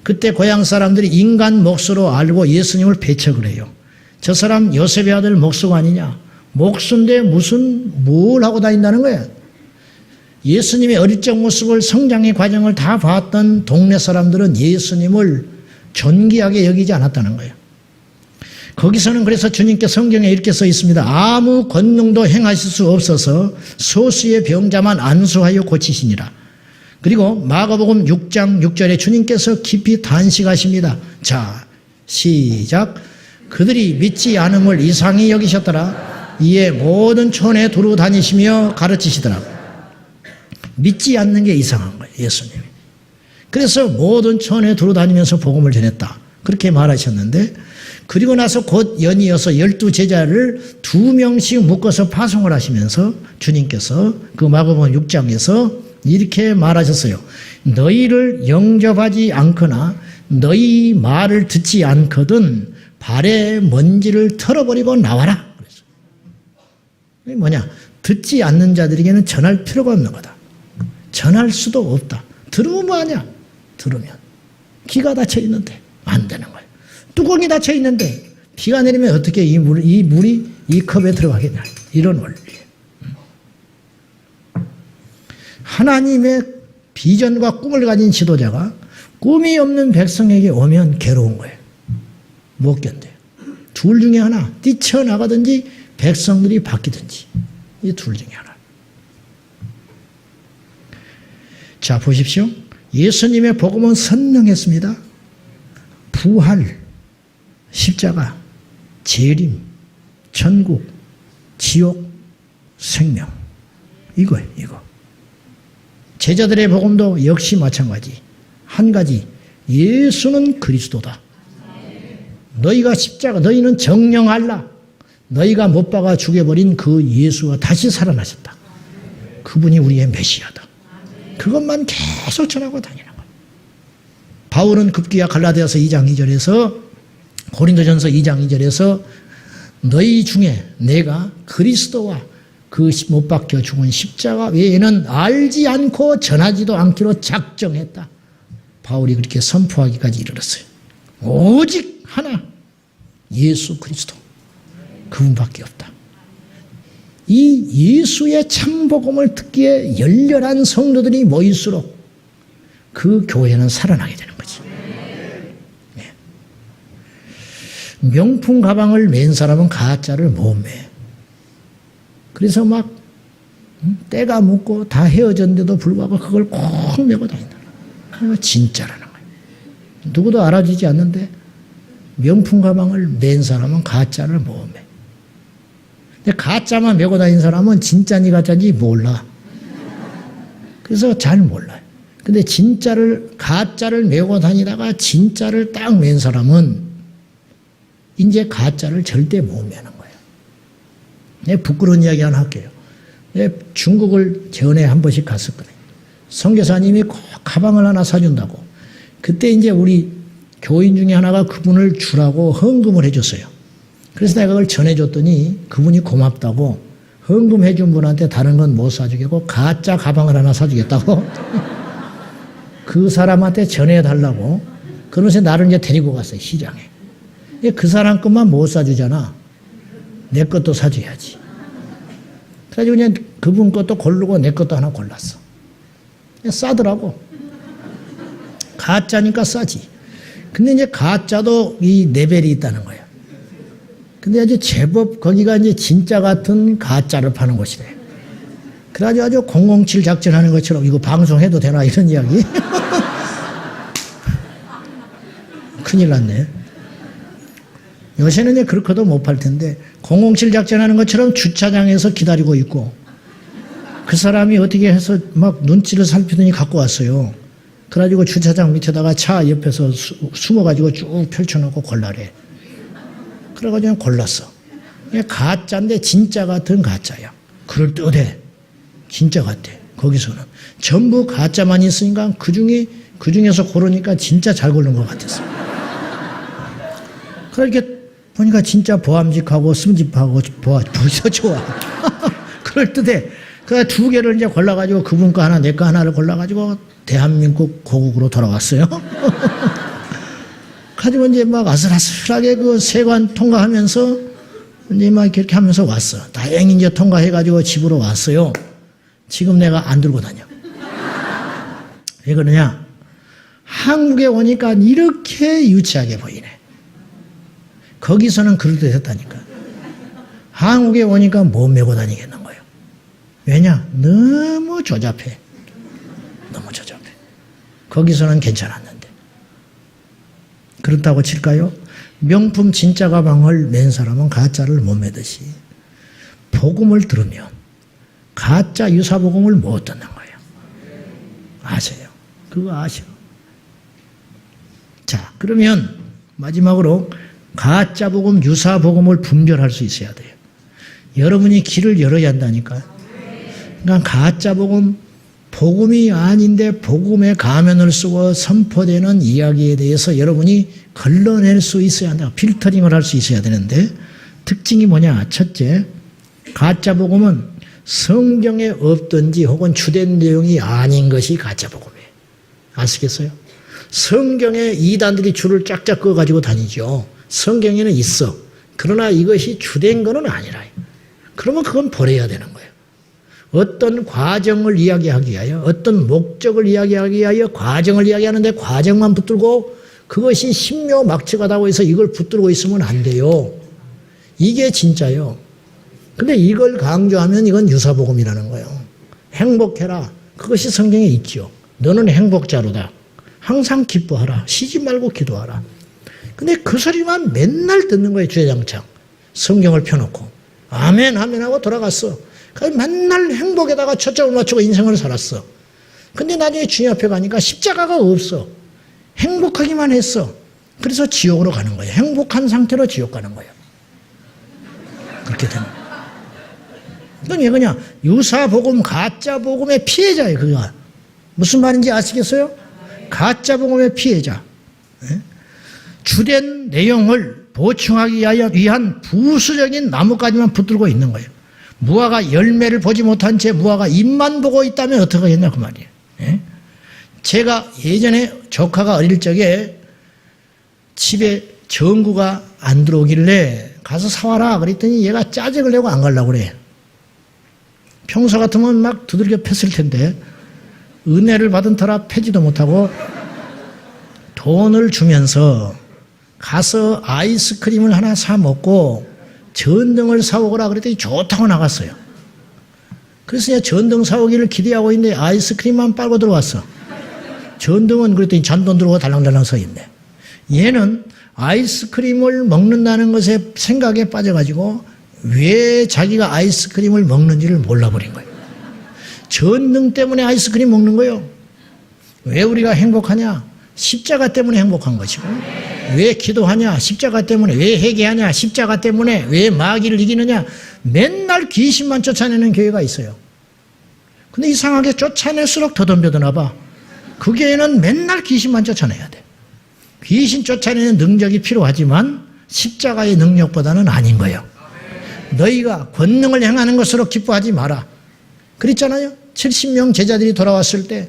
그때 고향 사람들이 인간 목수로 알고 예수님을 배척을 해요. 저 사람 요셉의 아들 목수가 아니냐. 목수인데 뭘 하고 다닌다는 거야. 예수님의 어릴 적 모습을, 성장의 과정을 다 봤던 동네 사람들은 예수님을 존귀하게 여기지 않았다는 거예요. 거기서는 그래서 주님께 성경에 이렇게 써 있습니다. 아무 권능도 행하실 수 없어서 소수의 병자만 안수하여 고치시니라. 그리고 마가복음 6장 6절에 주님께서 깊이 단식하십니다. 자, 시작. 그들이 믿지 않음을 이상히 여기셨더라. 이에 모든 촌에 두루 다니시며 가르치시더라. 믿지 않는 게 이상한 거예요, 예수님이. 그래서 모든 촌에 두루 다니면서 복음을 전했다. 그렇게 말하셨는데, 그리고 나서 곧 연이어서 12제자를 2명씩 묶어서 파송을 하시면서 주님께서 그 마가복음 6장에서 이렇게 말하셨어요. 너희를 영접하지 않거나 너희 말을 듣지 않거든 발에 먼지를 털어버리고 나와라. 그래서 이게 뭐냐? 듣지 않는 자들에게는 전할 필요가 없는 거다. 전할 수도 없다. 들으면 뭐하냐? 들으면 귀가 닫혀 있는데 안 되는 거예요. 뚜껑이 닫혀 있는데 비가 내리면 어떻게 이 물이 이 컵에 들어가겠냐? 이런 원리. 하나님의 비전과 꿈을 가진 지도자가 꿈이 없는 백성에게 오면 괴로운 거예요. 못 견뎌요. 둘 중에 하나, 뛰쳐나가든지 백성들이 바뀌든지. 이 둘 중에 하나. 자, 보십시오. 예수님의 복음은 선명했습니다. 부활, 십자가, 재림, 천국, 지옥, 생명. 이거예요, 이거. 제자들의 복음도 역시 마찬가지. 한 가지, 예수는 그리스도다. 너희가 십자가, 너희는 정령할라. 너희가 못 박아 죽여버린 그 예수가 다시 살아나셨다. 그분이 우리의 메시아다. 그것만 계속 전하고 다니는 거예요. 바울은 급기야 갈라디아서 2장 2절에서 고린도전서 2장 2절에서 너희 중에 내가 그리스도와 그 못 박혀 죽은 십자가 외에는 알지 않고 전하지도 않기로 작정했다. 바울이 그렇게 선포하기까지 이르렀어요. 오직 하나, 예수 그리스도. 그분밖에 없다. 이 예수의 참복음을 듣기에 열렬한 성도들이 모일수록 그 교회는 살아나게 되는 거지. 명품 가방을 맨 사람은 가짜를 못 매. 그래서 막 때가 묻고 다 헤어졌는데도 불구하고 그걸 꼭 메고 다닌다. 그거 진짜라는 거예요. 누구도 알아주지 않는데 명품 가방을 맨 사람은 가짜를 못 매. 근데 가짜만 메고 다니는 사람은 진짜인지 가짜인지 몰라. 그래서 잘 몰라요. 근데 가짜를 메고 다니다가 진짜를 딱 맨 사람은 이제 가짜를 절대 못 매는 거예요. 내가 부끄러운 이야기 하나 할게요. 내가 중국을 전에 한 번씩 갔었거든요. 선교사님이 꼭 가방을 하나 사준다고. 그때 이제 우리 교인 중에 하나가 그분을 주라고 헌금을 해줬어요. 그래서 내가 그걸 전해줬더니 그분이 고맙다고 헌금해준 분한테 다른 건 못 사주겠고 가짜 가방을 하나 사주겠다고 그 사람한테 전해달라고 그러면서 나를 이제 데리고 갔어요. 시장에. 그 사람 것만 못 사주잖아. 내 것도 사줘야지. 그래가지고 그냥 그분 것도 고르고 내 것도 하나 골랐어. 싸더라고. 가짜니까 싸지. 근데 이제 가짜도 이 레벨이 있다는 거예요. 근데 아주 제법 거기가 이제 진짜 같은 가짜를 파는 곳이래. 그래가지고 아주 007 작전하는 것처럼 이거 방송해도 되나 이런 이야기. 큰일 났네. 요새는 이제 그렇게도 못 팔 텐데 007 작전하는 것처럼 주차장에서 기다리고 있고 그 사람이 어떻게 해서 막 눈치를 살피더니 갖고 왔어요. 그래가지고 주차장 밑에다가 차 옆에서 숨어가지고 쭉 펼쳐놓고 골라래. 그래가지고 골랐어. 가짜인데 진짜 같은 가짜야. 그럴듯해. 진짜 같아. 거기서는. 전부 가짜만 있으니까 그중에서 고르니까 진짜 잘 고른 것 같았어. 그렇게 보니까 진짜 보암직하고 승집하고 벌써 좋아. 그럴듯해. 그 두 개를 이제 골라가지고 그분 거 하나, 내 거 하나를 골라가지고 대한민국 고국으로 돌아왔어요. 가지고 이제 막 아슬아슬하게 그 세관 통과하면서 이제 막 이렇게 하면서 왔어. 다행히 이제 통과해가지고 집으로 왔어요. 지금 내가 안 들고 다녀. 왜 그러냐? 한국에 오니까 이렇게 유치하게 보이네. 거기서는 그럴듯했다니까. 한국에 오니까 못 메고 다니겠는 거예요. 왜냐? 너무 조잡해. 너무 조잡해. 거기서는 괜찮았는데. 그렇다고 칠까요? 명품 진짜 가방을 맨 사람은 가짜를 못 매듯이 복음을 들으면 가짜 유사복음을 못 듣는 거예요. 아세요? 그거 아셔. 자, 그러면 마지막으로 가짜 복음, 유사 복음을 분별할 수 있어야 돼요. 여러분이 길을 열어야 한다니까요. 그러니까 가짜 복음, 복음이 아닌데 복음의 가면을 쓰고 선포되는 이야기에 대해서 여러분이 걸러낼 수 있어야 한다. 필터링을 할 수 있어야 되는데 특징이 뭐냐? 첫째, 가짜 복음은 성경에 없든지 혹은 주된 내용이 아닌 것이 가짜 복음이에요. 아시겠어요? 성경에 이단들이 줄을 쫙쫙 그어가지고 다니죠. 성경에는 있어. 그러나 이것이 주된 것은 아니라. 그러면 그건 버려야 되는 거예요. 어떤 과정을 이야기하기 위하여, 어떤 목적을 이야기하기 위하여 과정을 이야기하는데 과정만 붙들고 그것이 신묘막측하다고 해서 이걸 붙들고 있으면 안 돼요. 이게 진짜요. 근데 이걸 강조하면 이건 유사복음이라는 거예요. 행복해라. 그것이 성경에 있죠. 너는 행복자로다. 항상 기뻐하라. 쉬지 말고 기도하라. 근데 그 소리만 맨날 듣는 거예요. 주야장창. 성경을 펴놓고. 아멘 아멘 하고 돌아갔어. 그래서 맨날 행복에다가 초점을 맞추고 인생을 살았어. 근데 나중에 주님 앞에 가니까 십자가가 없어. 행복하기만 했어. 그래서 지옥으로 가는 거예요. 행복한 상태로 지옥 가는 거예요. 그렇게 되는 거예요. 이건 왜 그냥 유사복음, 가짜복음의 피해자예요. 그가. 무슨 말인지 아시겠어요? 가짜복음의 피해자. 주된 내용을 보충하기 위한 부수적인 나뭇가지만 붙들고 있는 거예요. 무화과 열매를 보지 못한 채 무화과 잎만 보고 있다면 어떻게 하겠냐 그 말이에요. 제가 예전에 조카가 어릴 적에 집에 전구가 안 들어오길래 가서 사와라 그랬더니 얘가 짜증을 내고 안 가려고 그래. 평소 같으면 막 두들겨 팼을 텐데 은혜를 받은 터라 패지도 못하고 돈을 주면서 가서 아이스크림을 하나 사 먹고 전등을 사오거라 그랬더니 좋다고 나갔어요. 그래서 내가 전등 사오기를 기대하고 있는데 아이스크림만 빨고 들어왔어. 전등은 그랬더니 잔돈 들고 달랑달랑 서 있네. 얘는 아이스크림을 먹는다는 것에 생각에 빠져가지고 왜 자기가 아이스크림을 먹는지를 몰라버린 거예요. 전등 때문에 아이스크림 먹는 거예요. 왜 우리가 행복하냐? 십자가 때문에 행복한 것이고, 왜 기도하냐? 십자가 때문에. 왜 회개하냐? 십자가 때문에. 왜 마귀를 이기느냐? 맨날 귀신만 쫓아내는 교회가 있어요. 근데 이상하게 쫓아낼수록 더 덤벼드나 봐. 그 교회는 맨날 귀신만 쫓아내야 돼. 귀신 쫓아내는 능력이 필요하지만 십자가의 능력보다는 아닌 거예요. 너희가 권능을 행하는 것으로 기뻐하지 마라. 그랬잖아요. 70명 제자들이 돌아왔을 때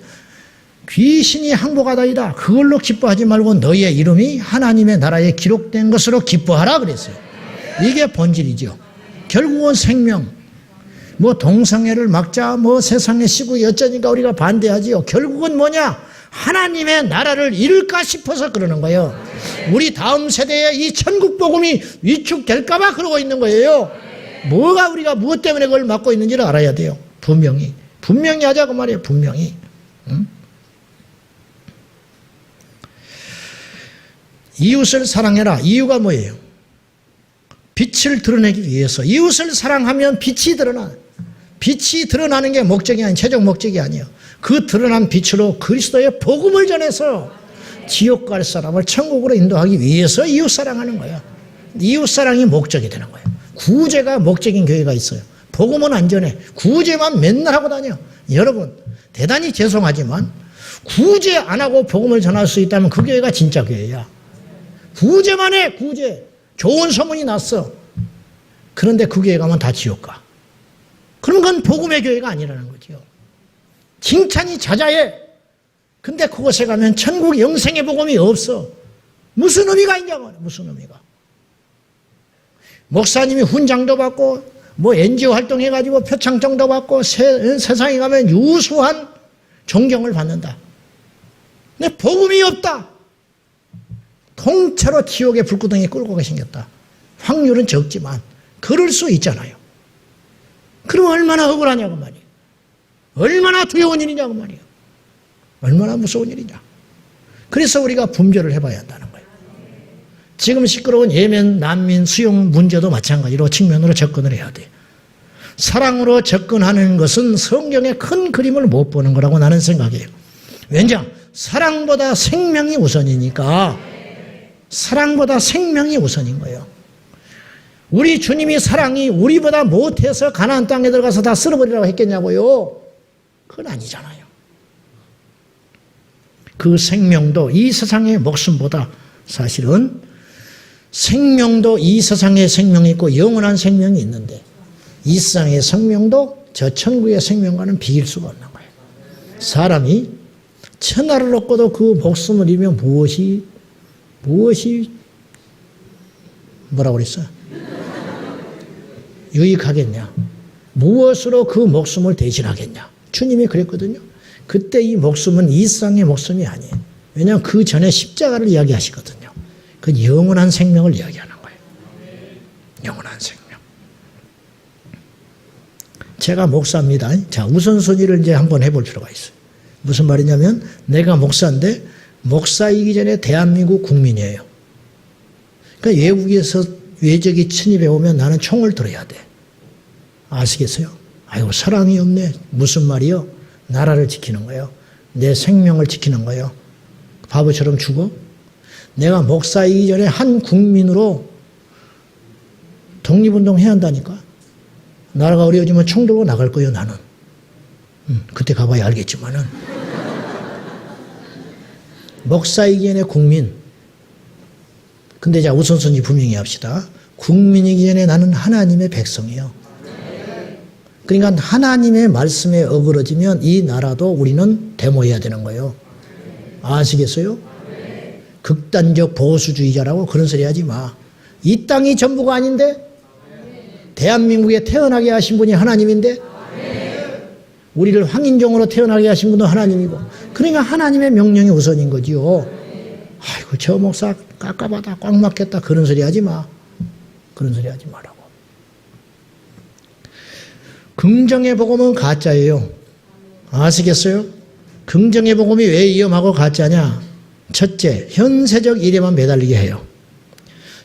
귀신이 항복하다이다. 그걸로 기뻐하지 말고 너희의 이름이 하나님의 나라에 기록된 것으로 기뻐하라 그랬어요. 이게 본질이죠. 결국은 생명. 뭐 동성애를 막자, 뭐 세상의 시국이 어쩌니까 우리가 반대하지요. 결국은 뭐냐? 하나님의 나라를 이룰까 싶어서 그러는 거예요. 우리 다음 세대에 이 천국 복음이 위축될까 봐 그러고 있는 거예요. 뭐가 우리가 무엇 때문에 그걸 막고 있는지를 알아야 돼요. 분명히 하자고 말이에요. 분명히. 응? 이웃을 사랑해라. 이유가 뭐예요? 빛을 드러내기 위해서. 이웃을 사랑하면 빛이 드러나. 빛이 드러나는 게 목적이 아니에요. 최종 목적이 아니에요. 그 드러난 빛으로 그리스도의 복음을 전해서 지옥 갈 사람을 천국으로 인도하기 위해서 이웃 사랑하는 거예요. 이웃 사랑이 목적이 되는 거예요. 구제가 목적인 교회가 있어요. 복음은 안 전해. 구제만 맨날 하고 다녀. 여러분, 대단히 죄송하지만 구제 안 하고 복음을 전할 수 있다면 그 교회가 진짜 교회야. 구제만 해, 구제. 좋은 소문이 났어. 그런데 그 교회 가면 다 지옥 가. 그럼 그건 복음의 교회가 아니라는 거죠. 칭찬이 자자해. 근데 그곳에 가면 천국 영생의 복음이 없어. 무슨 의미가 있냐고. 무슨 의미가. 목사님이 훈장도 받고 뭐 NGO 활동해가지고 표창장도 받고 세상에 가면 유수한 존경을 받는다. 근데 복음이 없다. 통째로 지옥의 불구덩이에 끌고 가게 생겼다. 확률은 적지만 그럴 수 있잖아요. 그럼 얼마나 억울하냐고 말이에요. 얼마나 두려운 일이냐고 말이에요. 얼마나 무서운 일이냐. 그래서 우리가 분별을 해봐야 한다는 거예요. 지금 시끄러운 예멘, 난민, 수용 문제도 마찬가지로 측면으로 접근을 해야 돼요. 사랑으로 접근하는 것은 성경의 큰 그림을 못 보는 거라고 나는 생각해요. 왜냐? 사랑보다 생명이 우선이니까. 사랑보다 생명이 우선인 거예요. 우리 주님이 사랑이 우리보다 못해서 가나안 땅에 들어가서 다 쓸어버리라고 했겠냐고요? 그건 아니잖아요. 그 생명도 이 세상의 목숨보다 사실은 생명도 이 세상의 생명이 있고 영원한 생명이 있는데 이 세상의 생명도 저 천국의 생명과는 비길 수가 없는 거예요. 사람이 천하를 얻고도 그 목숨을 잃으면 무엇이 뭐라고 그랬어요? 유익하겠냐? 무엇으로 그 목숨을 대신하겠냐? 주님이 그랬거든요. 그때 이 목숨은 이 세상의 목숨이 아니에요. 왜냐하면 그 전에 십자가를 이야기하시거든요. 그 영원한 생명을 이야기하는 거예요. 영원한 생명. 제가 목사입니다. 자, 우선순위를 이제 한번 해볼 필요가 있어요. 무슨 말이냐면 내가 목사인데 목사이기 전에 대한민국 국민이에요. 그러니까 외국에서 외적이 침입해 오면 나는 총을 들어야 돼. 아시겠어요? 아이고 사랑이 없네. 무슨 말이요? 나라를 지키는 거예요. 내 생명을 지키는 거예요. 바보처럼 죽어? 내가 목사이기 전에 한 국민으로 독립운동 해야 한다니까. 나라가 어려워지면 총 들고 나갈 거예요, 나는. 그때 가봐야 알겠지만은. 목사이기 전에 국민. 근데 자, 우선순위 분명히 합시다. 국민이기 전에 나는 하나님의 백성이요. 그러니까 하나님의 말씀에 어그러지면 이 나라도 우리는 데모해야 되는 거예요. 아시겠어요? 극단적 보수주의자라고 그런 소리 하지 마. 이 땅이 전부가 아닌데? 대한민국에 태어나게 하신 분이 하나님인데? 우리를 황인종으로 태어나게 하신 분도 하나님이고. 그러니까 하나님의 명령이 우선인 거지요. 아이고 저 목사 깝깝하다, 꽉 막혔다, 그런 소리 하지 마. 그런 소리 하지 말라고. 긍정의 복음은 가짜예요. 아시겠어요? 긍정의 복음이 왜 위험하고 가짜냐? 첫째, 현세적 일에만 매달리게 해요.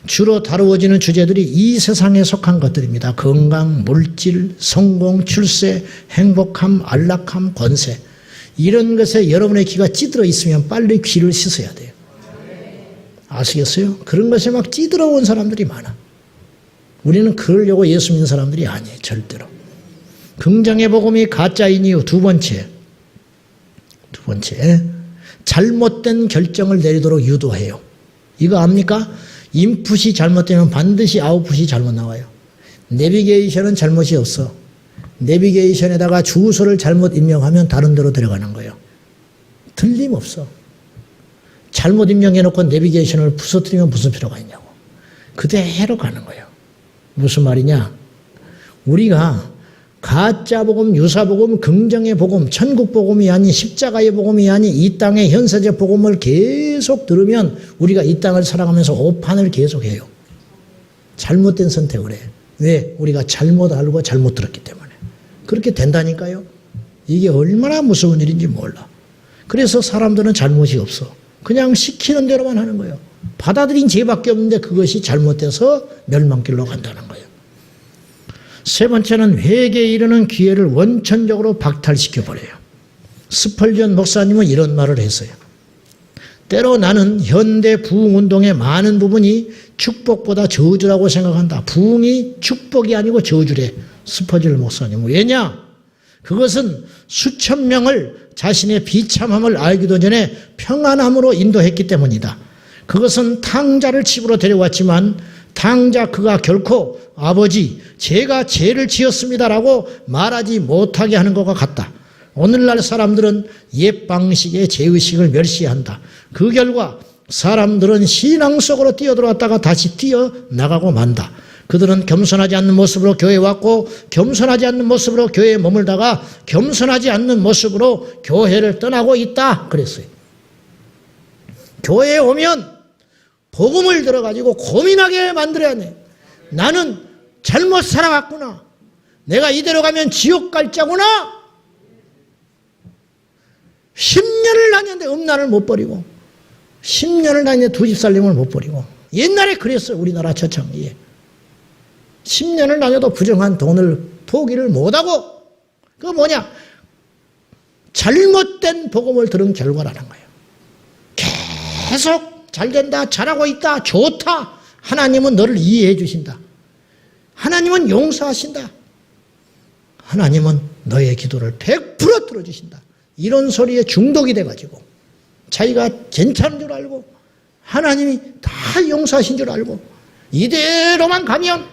주로 다루어지는 주제들이 이 세상에 속한 것들입니다. 건강, 물질, 성공, 출세, 행복함, 안락함, 권세. 이런 것에 여러분의 귀가 찌들어 있으면 빨리 귀를 씻어야 돼요. 아시겠어요? 그런 것에 막 찌들어 온 사람들이 많아. 우리는 그러려고 예수 믿는 사람들이 아니에요. 절대로. 긍정의 복음이 가짜인 이유 두 번째, 잘못된 결정을 내리도록 유도해요. 이거 압니까? 인풋이 잘못되면 반드시 아웃풋이 잘못 나와요. 내비게이션은 잘못이 없어. 내비게이션에다가 주소를 잘못 입력하면 다른 데로 데려가는 거예요. 틀림없어. 잘못 입력해놓고 내비게이션을 부서뜨리면 무슨 필요가 있냐고. 그대로 가는 거예요. 무슨 말이냐? 우리가 가짜 복음, 유사 복음, 긍정의 복음, 천국 복음이 아닌 십자가의 복음이 아닌 이 땅의 현세적 복음을 계속 들으면 우리가 이 땅을 살아가면서 오판을 계속해요. 잘못된 선택을 해. 왜? 우리가 잘못 알고 잘못 들었기 때문에. 그렇게 된다니까요. 이게 얼마나 무서운 일인지 몰라. 그래서 사람들은 잘못이 없어. 그냥 시키는 대로만 하는 거예요. 받아들인 죄밖에 없는데 그것이 잘못돼서 멸망길로 간다는 거예요. 세 번째는 회개에 이르는 기회를 원천적으로 박탈시켜버려요. 스펄전 목사님은 이런 말을 했어요. 때로 나는 현대 부흥운동의 많은 부분이 축복보다 저주라고 생각한다. 부흥이 축복이 아니고 저주래. 스펄전 목사님은. 왜냐? 그것은 수천 명을 자신의 비참함을 알기도 전에 평안함으로 인도했기 때문이다. 그것은 탕자를 집으로 데려왔지만 탕자 그가 결코 아버지 제가 죄를 지었습니다라고 말하지 못하게 하는 것과 같다. 오늘날 사람들은 옛 방식의 죄의식을 멸시한다. 그 결과 사람들은 신앙 속으로 뛰어들어왔다가 다시 뛰어나가고 만다. 그들은 겸손하지 않는 모습으로 교회에 왔고 겸손하지 않는 모습으로 교회에 머물다가 겸손하지 않는 모습으로 교회를 떠나고 있다. 그랬어요. 교회에 오면 복음을 들어가지고 고민하게 만들어야 돼. 나는 잘못 살아갔구나. 내가 이대로 가면 지옥 갈 자구나. 10년을 다녔는데 음란을 못 버리고 10년을 다녔는데 두 집 살림을 못 버리고. 옛날에 그랬어요. 우리나라 처참이에 10년을 다녀도 부정한 돈을 포기를 못하고. 그거 뭐냐? 잘못된 복음을 들은 결과라는 거예요. 계속 잘된다, 잘하고 있다, 좋다. 하나님은 너를 이해해 주신다. 하나님은 용서하신다. 하나님은 너의 기도를 100% 들어주신다. 이런 소리에 중독이 돼가지고 자기가 괜찮은 줄 알고 하나님이 다 용서하신 줄 알고 이대로만 가면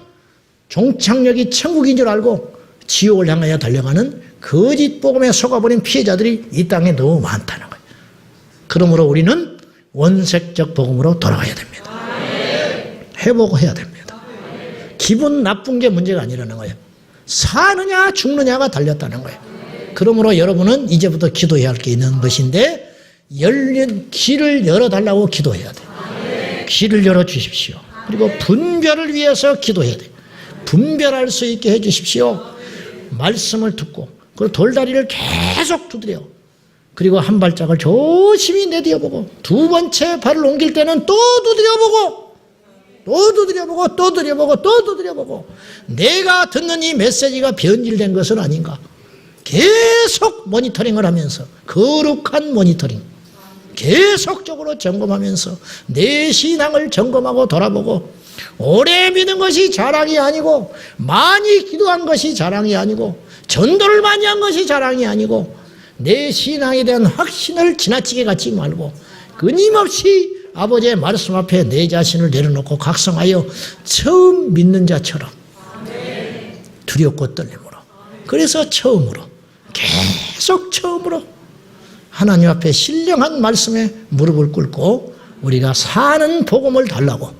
종착역이 천국인 줄 알고 지옥을 향하여 달려가는 거짓 복음에 속아버린 피해자들이 이 땅에 너무 많다는 거예요. 그러므로 우리는 원색적 복음으로 돌아가야 됩니다. 회복해야 됩니다. 기분 나쁜 게 문제가 아니라는 거예요. 사느냐 죽느냐가 달렸다는 거예요. 그러므로 여러분은 이제부터 기도해야 할 게 있는 것인데 열린 길을 열어달라고 기도해야 돼요. 길을 열어주십시오. 그리고 분별을 위해서 기도해야 돼요. 분별할 수 있게 해주십시오. 말씀을 듣고 그리고 돌다리를 계속 두드려. 그리고 한 발짝을 조심히 내디어보고 두 번째 발을 옮길 때는 또 두드려보고 또 두드려보고 또 두드려보고 또 두드려보고 내가 듣는 이 메시지가 변질된 것은 아닌가. 계속 모니터링을 하면서 거룩한 모니터링 계속적으로 점검하면서 내 신앙을 점검하고 돌아보고 오래 믿은 것이 자랑이 아니고 많이 기도한 것이 자랑이 아니고 전도를 많이 한 것이 자랑이 아니고 내 신앙에 대한 확신을 지나치게 갖지 말고 끊임없이 아버지의 말씀 앞에 내 자신을 내려놓고 각성하여 처음 믿는 자처럼 두렵고 떨림으로 그래서 처음으로 계속 처음으로 하나님 앞에 신령한 말씀에 무릎을 꿇고 우리가 사는 복음을 달라고.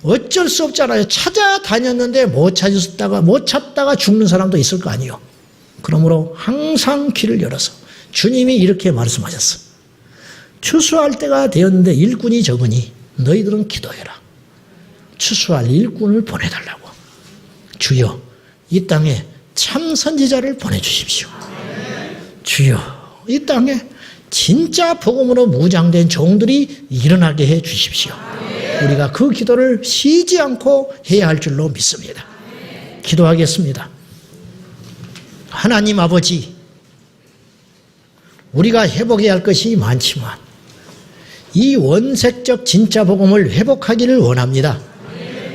어쩔 수 없잖아요. 찾아다녔는데 못 찾다가 죽는 사람도 있을 거 아니에요. 그러므로 항상 길을 열어서 주님이 이렇게 말씀하셨어. 추수할 때가 되었는데 일꾼이 적으니 너희들은 기도해라. 추수할 일꾼을 보내달라고. 주여, 이 땅에 참 선지자를 보내주십시오. 주여, 이 땅에 진짜 복음으로 무장된 종들이 일어나게 해 주십시오. 우리가 그 기도를 쉬지 않고 해야 할 줄로 믿습니다. 기도하겠습니다. 하나님 아버지, 우리가 회복해야 할 것이 많지만 이 원색적 진짜 복음을 회복하기를 원합니다.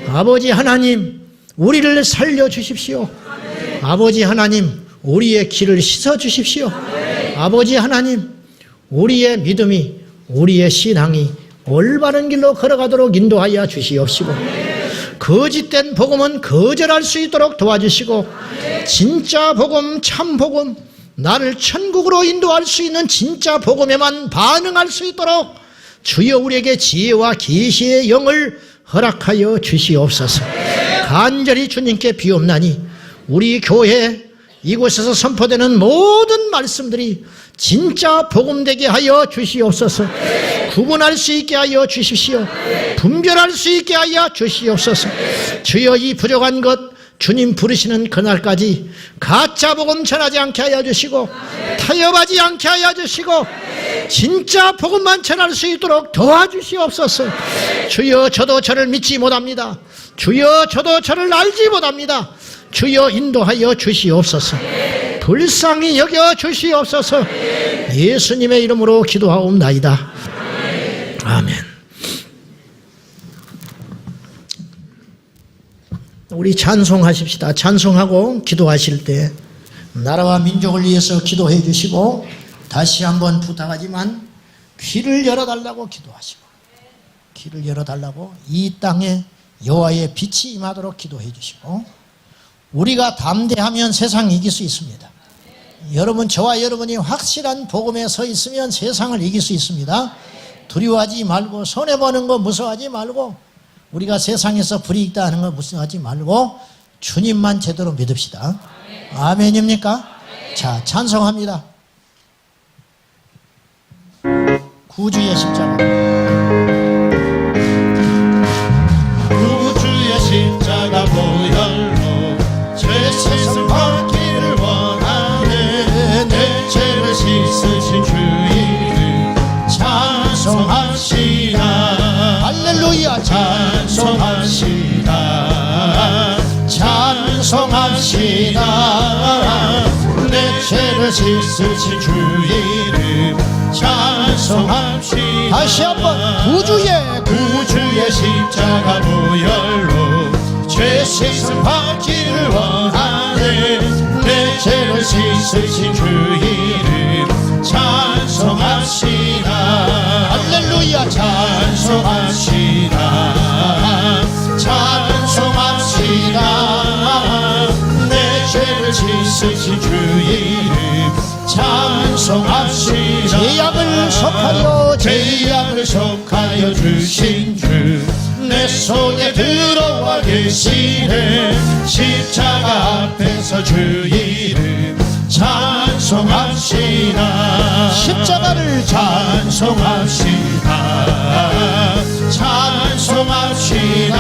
아버지 하나님, 우리를 살려주십시오. 아버지 하나님, 우리의 길을 씻어주십시오. 아버지 하나님, 우리의 믿음이, 우리의 신앙이 올바른 길로 걸어가도록 인도하여 주시옵시고, 거짓된 복음은 거절할 수 있도록 도와주시고, 진짜 복음, 참 복음, 나를 천국으로 인도할 수 있는 진짜 복음에만 반응할 수 있도록 주여 우리에게 지혜와 계시의 영을 허락하여 주시옵소서. 간절히 주님께 비옵나니 우리 교회 이곳에서 선포되는 모든 말씀들이 진짜 복음되게 하여 주시옵소서. 구분할 수 있게 하여 주십시오. 분별할 수 있게 하여 주시옵소서. 주여, 이 부족한 것 주님 부르시는 그날까지 가짜 복음 전하지 않게 하여 주시고, 타협하지 않게 하여 주시고, 진짜 복음만 전할 수 있도록 도와주시옵소서. 주여, 저도 저를 믿지 못합니다. 주여, 저도 저를 알지 못합니다. 주여, 인도하여 주시옵소서. 불쌍히 여겨 주시옵소서. 예수님의 이름으로 기도하옵나이다. 아멘. 우리 찬송하십시다. 찬송하고 기도하실 때 나라와 민족을 위해서 기도해 주시고, 다시 한번 부탁하지만 귀를 열어달라고 기도하시고, 귀를 열어달라고, 이 땅에 여호와의 빛이 임하도록 기도해 주시고, 우리가 담대하면 세상 이길 수 있습니다. 여러분, 저와 여러분이 확실한 복음에 서 있으면 세상을 이길 수 있습니다. 두려워하지 말고, 손해보는 거 무서워하지 말고, 우리가 세상에서 불이익다 하는 거 무서워하지 말고 주님만 제대로 믿읍시다. 아멘입니까? 자, 찬송합니다. 구주의 십자가. 구주의 십자가 보혈로 죄세상 받기를 원하네. 내 죄를 씻으신 주 이름 찬송합시다. 할렐루야. 찬송합시다. 찬송합시다. 내 죄를 씻으신 주 이름 찬송합시다. 다시 한번 구주의 십자가 보혈로 죄세상 받기를 원하네. 내 죄를 씻으신 주 이름 찬송합시다. 할렐루야. 찬송합시다. 찬송합시다. 내 죄를 씻으신 주 이름 찬송합시다. 제약을 속하여 제약을 속하여 주신 주 내 손에 들어와 계시네. 십자가 앞에서 주 이름 찬송합시다. 십자가를 찬송합시다. 찬송합시다.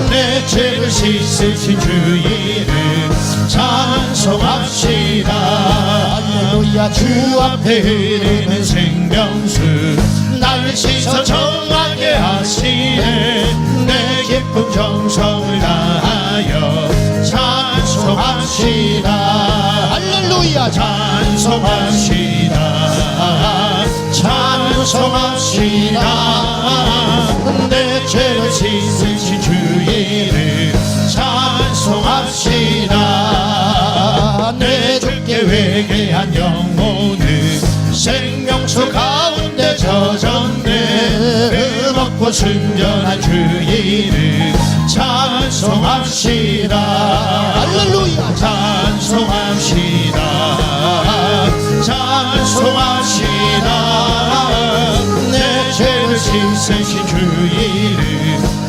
내 죄를 씻으신 주 이름 찬송합시다. 할렐루야. 주 앞에 흐르는 생명수 나를 씻어 정하게 하시네. 내 기쁜 정성을 다하여 찬송합시다. 할렐루야. 찬송합시다. 찬송합시다. 내 죄를 씻으신 주 이름 찬송합시다. 내 주께 회개한 영혼은 생명수 가운데 젖었네. 먹고 순전한 주 이름 찬송합시다. 할렐루야. 찬송합시다. 찬송합시다. 내 죄를 씻으신 주 이름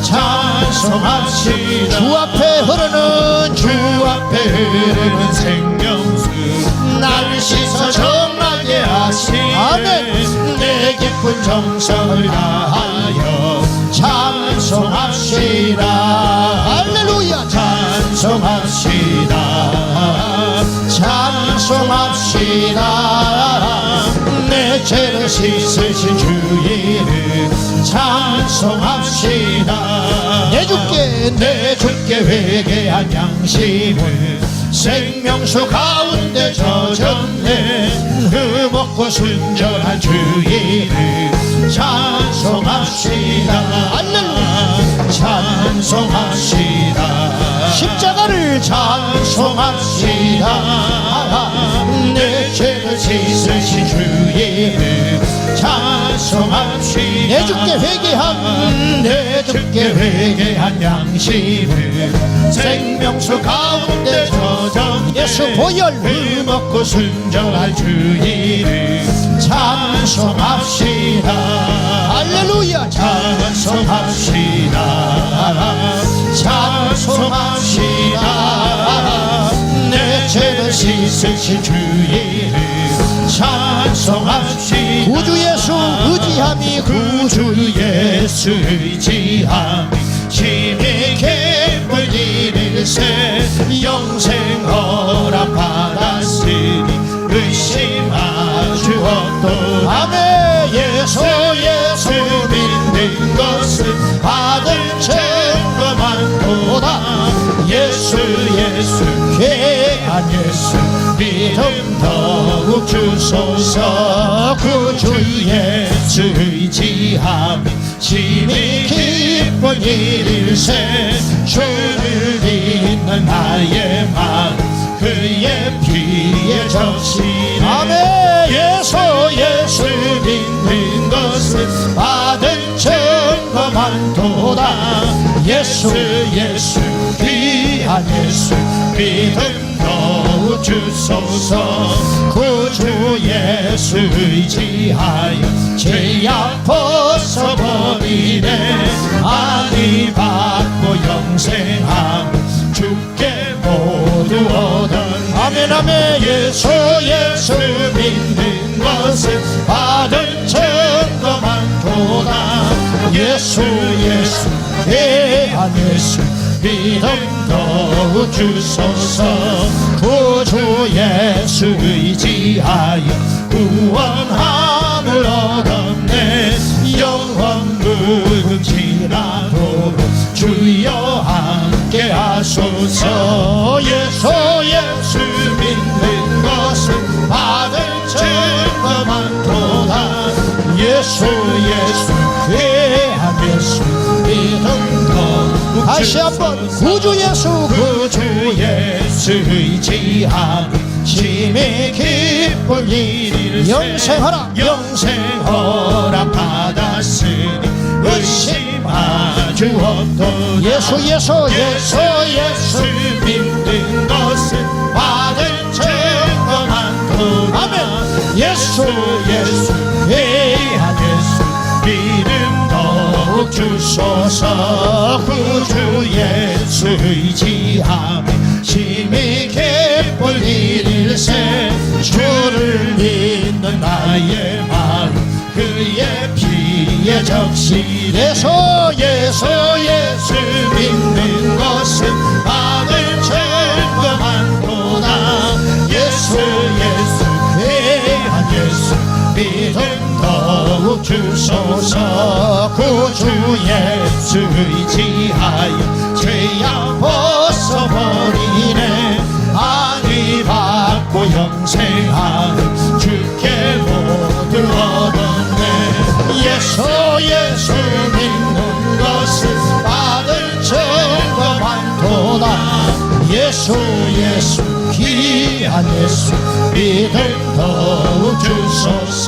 찬송합시다. 주 앞에 흐르는 주 앞에 흐르는 생명수 나를 씻어 정하게 하시네. 아멘. 내 기쁨 깊은 정성을 다하여 찬송합시다. 할렐루야. 찬송합시다. 찬송합시다. 내 죄를 씻으신 주 이름 찬송합시다. 내 주께 회개한 양심을 생명수 가운데 젖었네. 흠없고 순전한 주 이름 찬송합시다. 할렐루야. 찬송합시다. 십자가를 찬송합시다. 내 죄를 씻으신 주 이름 찬송합시다. 내 주께 회개한 양심을 생명수 가운데 젖은 예수 보혈 흠없고 순전한 주 이름 찬송합시다. 할렐루야. 찬송합시다. 찬송합시다. 내 죄를 씻으신 주 이름 찬송합시다. 구주 예수 의지함이 구주 예수 의지함이 심히 기쁜 일일세. 영생 허락 받았으니 의심하주 없도. 아멘. 예수 믿는 것은 받은 증거만 도다. 예수 귀한 예수 믿음 더욱 주소서. 구주 예수 의지함이 심히 기쁜 일일세. 주를 믿는 나의 마음 그의 피에 적시네. 아멘. 예수 믿는 것은 받은 증거만 도다. 예수 귀한 예수 믿음 더욱 주소서. 구주 예수 의지하여 죄악 벗어버리네. 안위 받고 영생함 주께 모두 얻은. 아멘. 아멘. 예수 믿는 것은 받은 증거만 도다. 예수 귀한 예수 믿음 더욱 주소서. 구주 예수 의지하여 구원함을 얻었네. 영원 무궁지라도 주여 함께 하소서. 예수 믿는 것은 받은 증거만 도다. 예수 귀한 예수 믿음 더욱 다시 한번 구주 예수 의지함 심히 기쁜 일일 영생허락 받았으니 의심하주 없도. 예수 믿는 것은 받은 증거만 도다. 아멘. 예수 귀한 예수 믿음 더욱 주소서. 구주 예수 의지함이 심히 기쁜 일일세. 주를 믿는 나의 마음 그의 피에 적시네. 예수 믿는 것은 받은 증거만 도다. 예수 귀한 예수 믿음 더욱 주소서. 구주 예수 의지하여 죄악 벗어버리네. 안위 받고 영생하는 주께 모두 얻었네. 예수 믿는 것은 받은 증거만 도다. 예수 귀한 예수 믿음 더욱 주소서.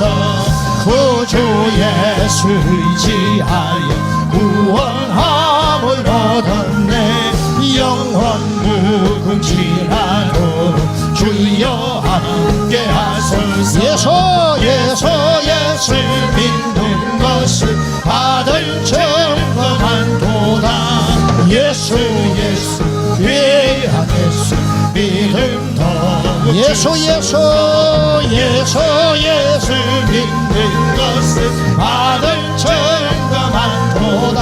구주 예수 의지하여 구원함을 얻었네. 영원 무궁지라도 주여 함께 하소서. 예수 믿는 것은 받은 증거만 도다. 예수 귀한 예수 믿음 더욱 예수 예수 예수 예수 믿는 것은 받을 증거 많도다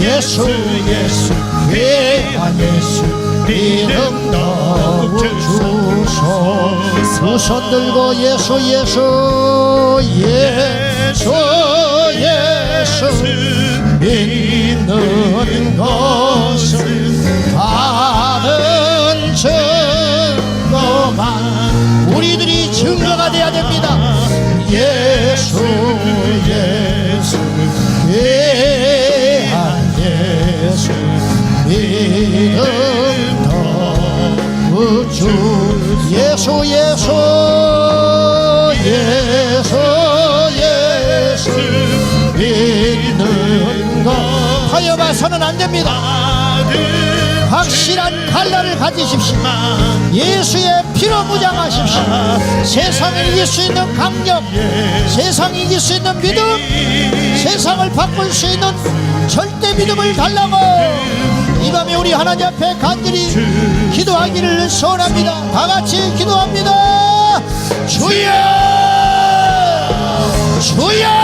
예수 예수 귀한 예수 믿음 더욱 주소서 두 손 들고 예수 예수 예수 예수 믿는 것은 받은 증거만 우리들이 증거가 돼야 됩니다. 예수 예수 귀한 예수 믿음 더욱 주 예수 예수 예수 예수 믿는 것 하여 봐서는 안 됩니다. 확실한 칼날을 가지십시오. 예수의 피로 무장하십시오. 세상을 이길 수 있는 강력, 세상을 이길 수 있는 믿음, 세상을 바꿀 수 있는 절대 믿음을 달라고 이 밤에 우리 하나님 앞에 간절히 기도하기를 소원합니다. 다 같이 기도합니다. 주여 주여